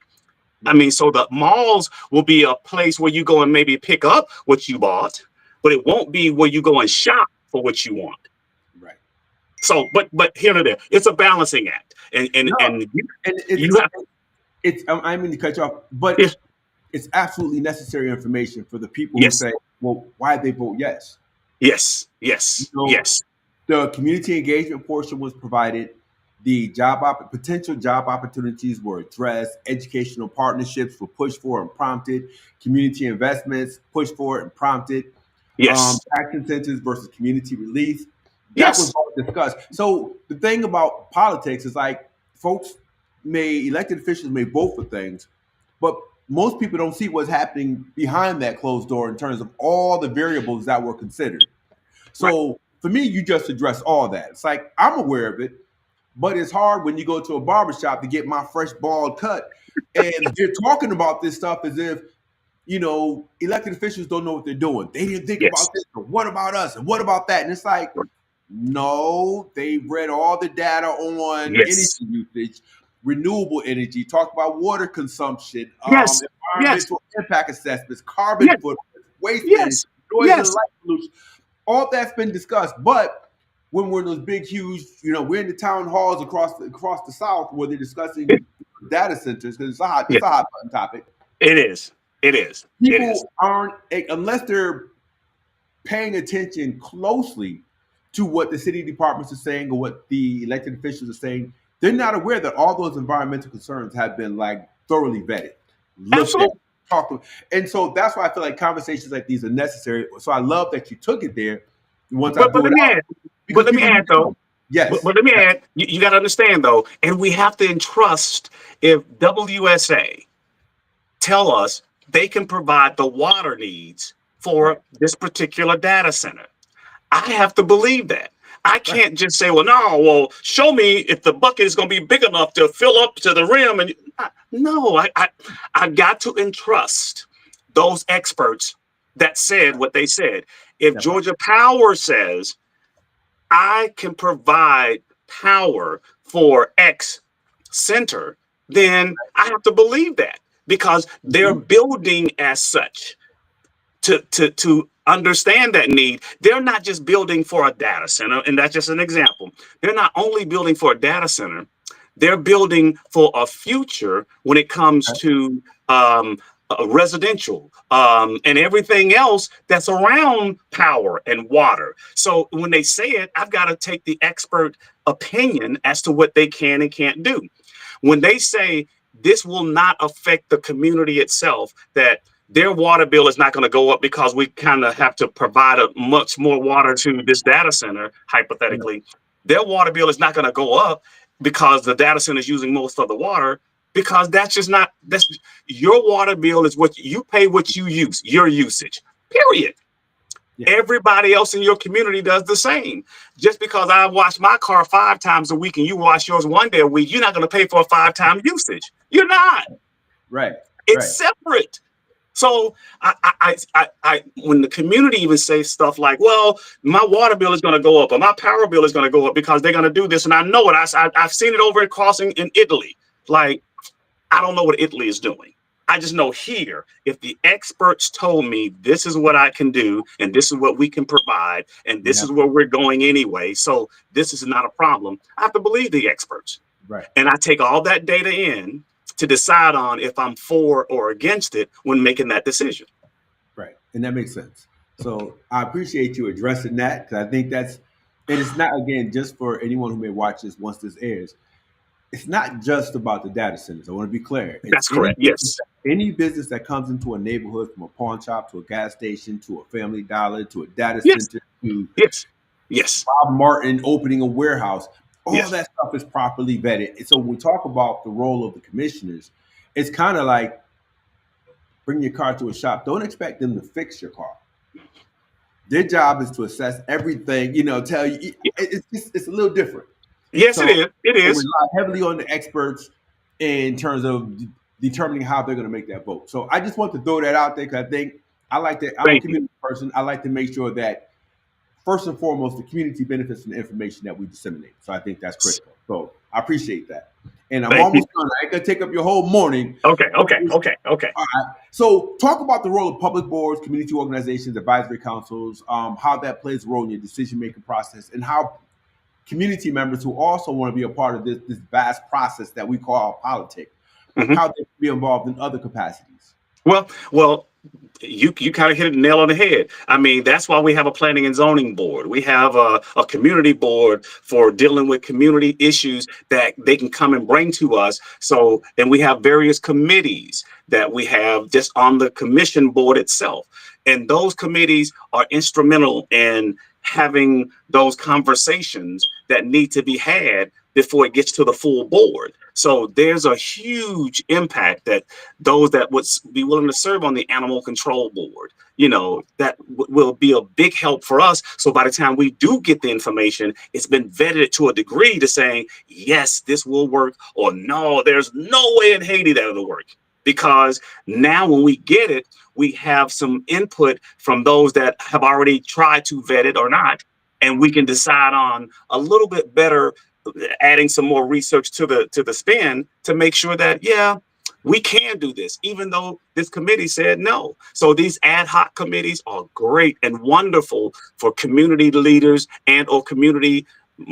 I mean, so the malls will be a place where you go and maybe pick up what you bought, but it won't be where you go and shop for what you want. Right. So, but here and there, it's a balancing act, and No, and and you have it's I mean to cut you off, but yes, it's absolutely necessary information for the people who yes, say, well, why they vote yes. yes, You yes, know, yes, the community engagement portion was provided. The potential job opportunities were addressed. Educational partnerships were pushed for and prompted. Community investments pushed for and prompted. yes, Tax incentives versus community relief. That was yes, all discussed. So the thing about politics is like elected officials may vote for things, but most people don't see what's happening behind that closed door in terms of all the variables that were considered. right, So for me, you just address all that. It's like I'm aware of it, but it's hard when you go to a barbershop to get my fresh bald cut. And they're talking about this stuff as if, elected officials don't know what they're doing. They didn't think yes, about this, or what about us, and what about that? And it's like, no, they read all the data on energy yes, usage, renewable energy, talked about water consumption, yes, yes, environmental impact assessments, carbon yes, footprint, waste management, yes, noise and yes, light pollution. All that's been discussed. But when we're in those big, huge, we're in the town halls across the South where they're discussing data centers because it's yes. a hot button topic. It is. It is. It is. People aren't, unless they're paying attention closely to what the city departments are saying or what the elected officials are saying, they're not aware that all those environmental concerns have been like thoroughly vetted, looked at, Absolutely. talked to. And so that's why I feel like conversations like these are necessary. So I love that you took it there once I But threw let it me out add. But because let me people need add to though. know. Yes. But let me add. You got to understand though, and we have to entrust if WSA tell us they can provide the water needs Right. for this particular data center. I have to believe that. I Right. can't just say, well, no, well, show me if the bucket is going to be big enough to fill up to the rim. And no, I got to entrust those experts that said what they said. If That part. Georgia Power says I can provide power for X center, then I have to believe that because they're Mhm. building as such to understand that need. They're not just building for a data center, and that's just an example. They're not only building for a data center, they're building for a future when it comes Okay. to residential and everything else that's around power and water. So when they say it, I've got to take the expert opinion as to what they can and can't do. When they say this will not affect the community itself, that their water bill is not going to go up because we kind of have to provide a much more water to this data center, Yeah. hypothetically. Their water bill is not going to go up because the data center is using most of the water, because that's just not, that's your water bill is what you pay, what you use, your usage, period. Yeah. Everybody else in your community does the same. Just because I wash my car 5 times a week and you wash yours one day a week, you're not going to pay for a 5-time usage. You're not. Right. It's Right. separate. So when the community even say stuff like, "Well, my water bill is going to go up, or my power bill is going to go up because they're going to do this," and I know it. I've seen it over in crossing in Italy. Like, I don't know what Italy is doing. I just know here, if the experts told me this is what I can do, and this is what we can provide, and this Yeah. is where we're going anyway, so this is not a problem, I have to believe the experts. Right. And I take all that data in to decide on if I'm for or against it when making that decision. Right. And that makes sense. So I appreciate you addressing that because I think that's, and it's not, again, just for anyone who may watch this once this airs, it's not just about the data centers. I want to be clear. It's That's correct. Yes. any business that comes into a neighborhood, from a pawn shop to a gas station to a Family Dollar to a data Yes. center to Yes. Yes. Bob Martin opening a warehouse. All Yes. that stuff is properly vetted. And so when we talk about the role of the commissioners, it's kind of like bring your car to a shop. Don't expect them to fix your car. Their job is to assess everything, tell you. It's a little different. Yes, it So is. It they is. rely heavily on the experts in terms of determining how they're going to make that vote. So I just want to throw that out there because I think I like that. I'm a Thank you. community person. I like to make sure that first and foremost, the community benefits from the information that we disseminate. So I think that's critical. So I appreciate that. And I'm Thank you. almost done. I ain't gonna take up your whole morning. Okay. But Okay. Okay. Okay. all right. So talk about the role of public boards, community organizations, advisory councils, how that plays a role in your decision making process, and how community members who also want to be a part of this vast process that we call politics, Mhm. how they can be involved in other capacities. Well, you kind of hit it nail on the head. I mean, that's why we have a planning and zoning board. We have a community board for dealing with community issues that they can come and bring to us. So, and we have various committees that we have just on the commission board itself. And those committees are instrumental in having those conversations that need to be had before it gets to the full board. So there's a huge impact that those that would be willing to serve on the animal control board, that will be a big help for us. So by the time we do get the information, it's been vetted to a degree to saying, yes, this will work, or no, there's no way in Haiti that it'll work. Because now when we get it, we have some input from those that have already tried to vet it or not. And we can decide on a little bit better, adding some more research to the spin to make sure that, yeah, we can do this, even though this committee said no. So these ad hoc committees are great and wonderful for community leaders and or community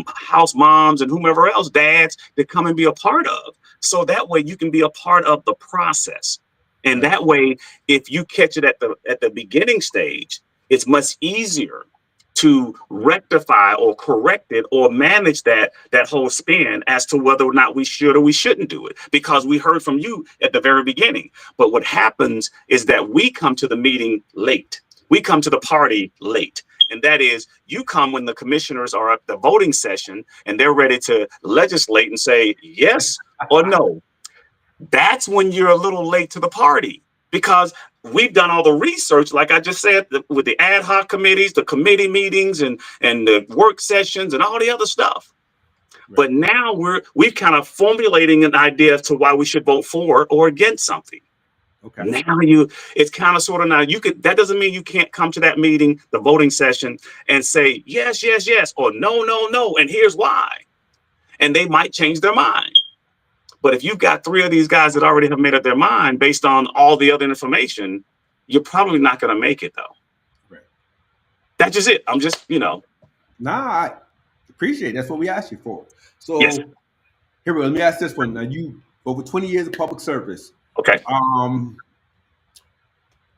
house moms and whomever else, dads, to come and be a part of. So that way you can be a part of the process. And Right. that way, if you catch it at the beginning stage, it's much easier to rectify or correct it or manage that whole spin as to whether or not we should or we shouldn't do it, because we heard from you at the very beginning. But what happens is that we come to the meeting late. We come to the party late. And that is, you come when the commissioners are at the voting session and they're ready to legislate and say yes or no. That's when you're a little late to the party, because we've done all the research, like I just said, with the ad hoc committees, the committee meetings, and the work sessions and all the other stuff. Right. But now we're kind of formulating an idea as to why we should vote for or against something. Okay. Now it's kind of sort of, now that doesn't mean you can't come to that meeting, the voting session, and say yes, yes, yes, or no, no, no, and here's why. And they might change their mind. But if you've got three of these guys that already have made up their mind based on all the other information, you're probably not going to make it, though. Right. That's just it. I'm just, Nah, I appreciate it. That's what we asked you for. So yes. here we go. Let me ask this one. Now, you over 20 years of public service. Okay.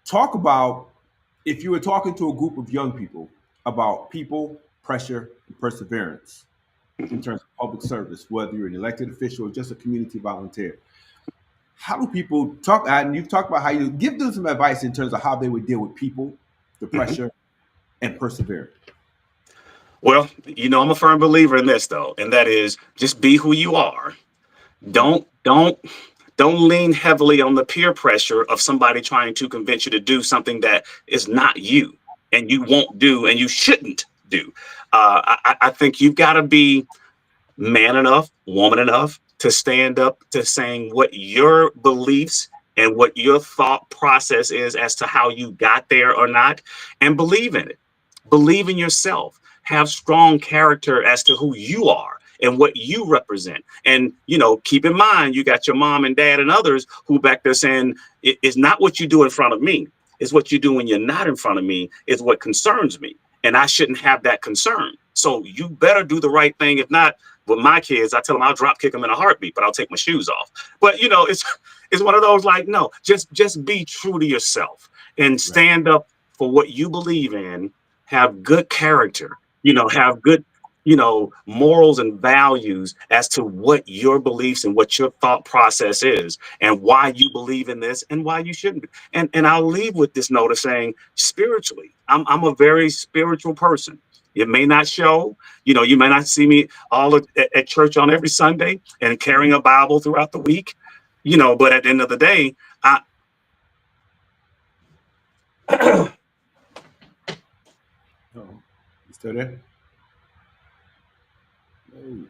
Talk about if you were talking to a group of young people about people, pressure, and perseverance in terms of public service, whether you're an elected official or just a community volunteer. How do people talk? And you've talked about how you give them some advice in terms of how they would deal with people, the pressure, and perseverance. Well, I'm a firm believer in this, though, and that is just be who you are. Don't lean heavily on the peer pressure of somebody trying to convince you to do something that is not you and you won't do and you shouldn't do. I think you've got to be man enough, woman enough to stand up to saying what your beliefs and what your thought process is as to how you got there or not, and believe in it. Believe in yourself. Have strong character as to who you are and what you represent. And, keep in mind, you got your mom and dad and others who back there saying, it's not what you do in front of me. It's what you do when you're not in front of me is what concerns me. And I shouldn't have that concern. So you better do the right thing. If not, with my kids, I tell them I'll drop kick them in a heartbeat, but I'll take my shoes off. But it's one of those like, no, just be true to yourself and Right. stand up for what you believe in. Have good character, have good, morals and values as to what your beliefs and what your thought process is and why you believe in this and why you shouldn't be. And I'll leave with this note of saying spiritually, I'm a very spiritual person. It may not show, you may not see me all at church on every Sunday and carrying a Bible throughout the week, but at the end of the day, I Oh, you still there? Oh.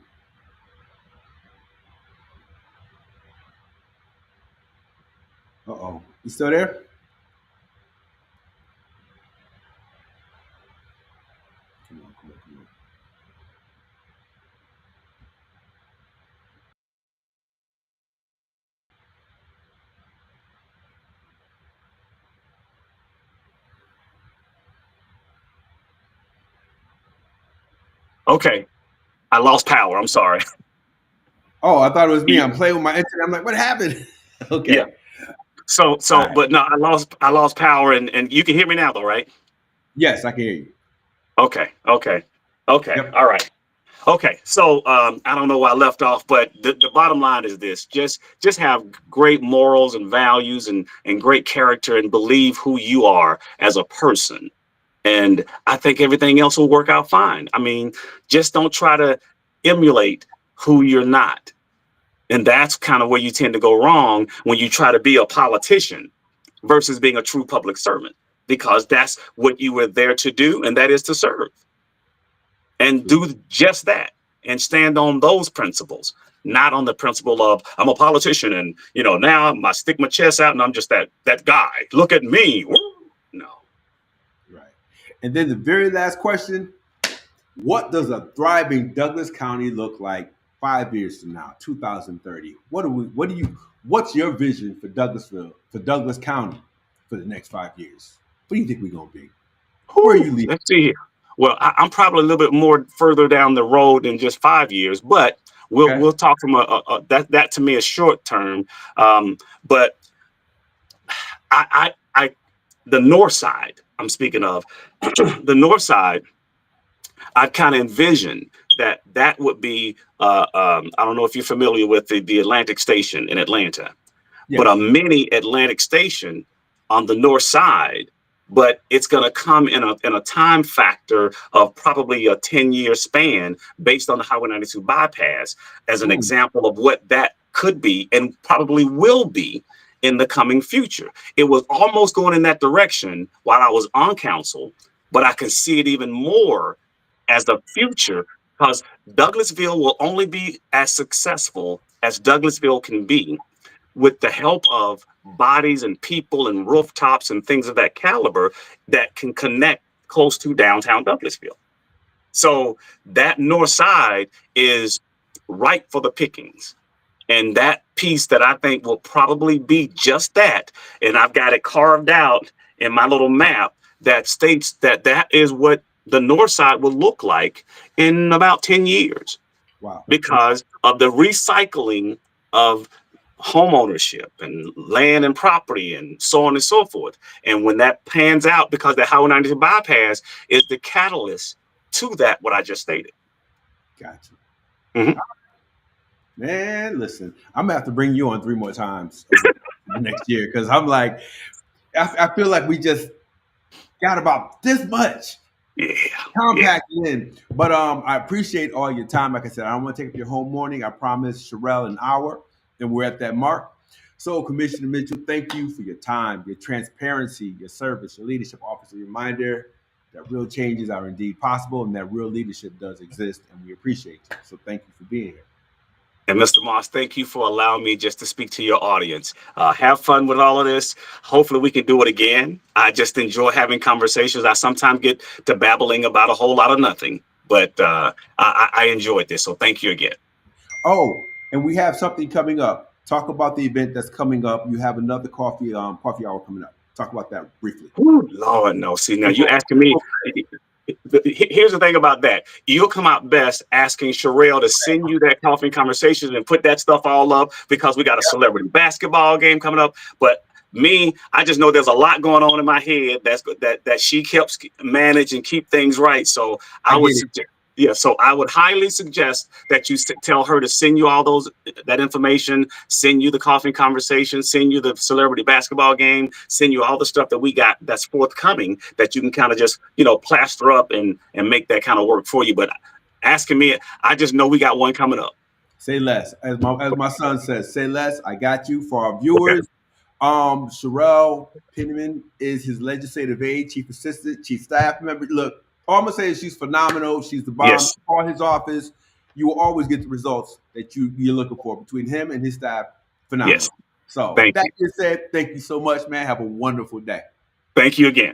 Uh-oh. You still there? Come on, come on, come on. okay, I lost power. I'm sorry. Oh, I thought it was me. I'm playing with my internet. I'm like, what happened? Yeah. Okay. All So, right. but no, I lost power, and you can hear me now, though, right? Yes, I can hear you. Okay. Yep. All right. Okay. So, I don't know where I left off, but the bottom line is this: just have great morals and values and great character, and believe who you are as a person. And I think everything else will work out fine. I mean, just don't try to emulate who you're not. And that's kind of where you tend to go wrong when you try to be a politician versus being a true public servant, because that's what you were there to do, and that is to serve and True. do just that and stand on those principles, not on the principle of I'm a politician and now I stick my chest out and I'm just that guy. Look at me. Woo. No. Right. And then the very last question: what does a thriving Douglas County look like 5 years from now, 2030? What's your vision for Douglasville, for Douglas County for the next 5 years? What do you think we're gonna be? Where are Whew, you leaving? let's see here. Well, I'm probably a little bit more further down the road than just 5 years, but we'll Okay. we'll talk from that to me is short term. But I the north side I'm speaking of, the north side, I kind of envision that would be. I don't know if you're familiar with the Atlantic Station in Atlanta, but a Yes. mini Atlantic Station on the north side. But it's going to come in a time factor of probably a 10-year span based on the Highway 92 bypass as an Ooh. example of what that could be and probably will be in the coming future. It was almost going in that direction while I was on council, but I can see it even more as the future because Douglasville will only be as successful as Douglasville can be with the help of bodies and people and rooftops and things of that caliber that can connect close to downtown Douglasville. So that north side is ripe for the pickings. And that piece that I think will probably be just that. And I've got it carved out in my little map that states that that is what the north side will look like in about 10 years Wow. because of the recycling of home ownership and land and property and so on and so forth. And when that pans out, because the Highway 92 bypass is the catalyst to that, what I just stated. Gotcha. Mhm. Man, listen, I'm gonna have to bring you on 3 more times over the next year because I'm like, I feel like we just got about this much Yeah, yeah. compacted in. But I appreciate all your time. Like I said, I don't want to take up your whole morning. I promised Sherelle an hour, and we're at that mark. So, Commissioner Mitchell, thank you for your time, your transparency, your service, your leadership offers a reminder that real changes are indeed possible and that real leadership does exist, and we appreciate you. So, thank you for being here. And Mr. Moss, thank you for allowing me just to speak to your audience. Have fun with all of this. Hopefully, we can do it again. I just enjoy having conversations. I sometimes get to babbling about a whole lot of nothing, but I enjoyed this. So thank you again. Oh, and we have something coming up. Talk about the event that's coming up. You have another coffee hour coming up. Talk about that briefly. Ooh, Lord, no. See, now We'll you go, asking we'll me. go Here's the thing about that. You'll come out best asking Sherelle to send you that coffee conversations and put that stuff all up because we got a celebrity basketball game coming up. But me, I just know there's a lot going on in my head that she helps manage and keep things right. So I I get would it. suggest. Yeah, so I would highly suggest that you tell her to send you all that information, send you the coffee conversation, send you the celebrity basketball game, send you all the stuff that we got that's forthcoming that you can kind of just plaster up and make that kind of work for you. But asking me, I just know we got one coming up. Say less. As my son says, say less. I got you. For our Okay. viewers, Sherelle Penniman is his legislative aide, chief assistant, chief staff member. Look, all I'm gonna say is she's phenomenal. She's the bomb. Yes. Call his office. You will always get the results that you're looking for between him and his staff. Yes. Phenomenal. So Thank that you. being said, thank you so much, man. Have a wonderful day. Thank you again.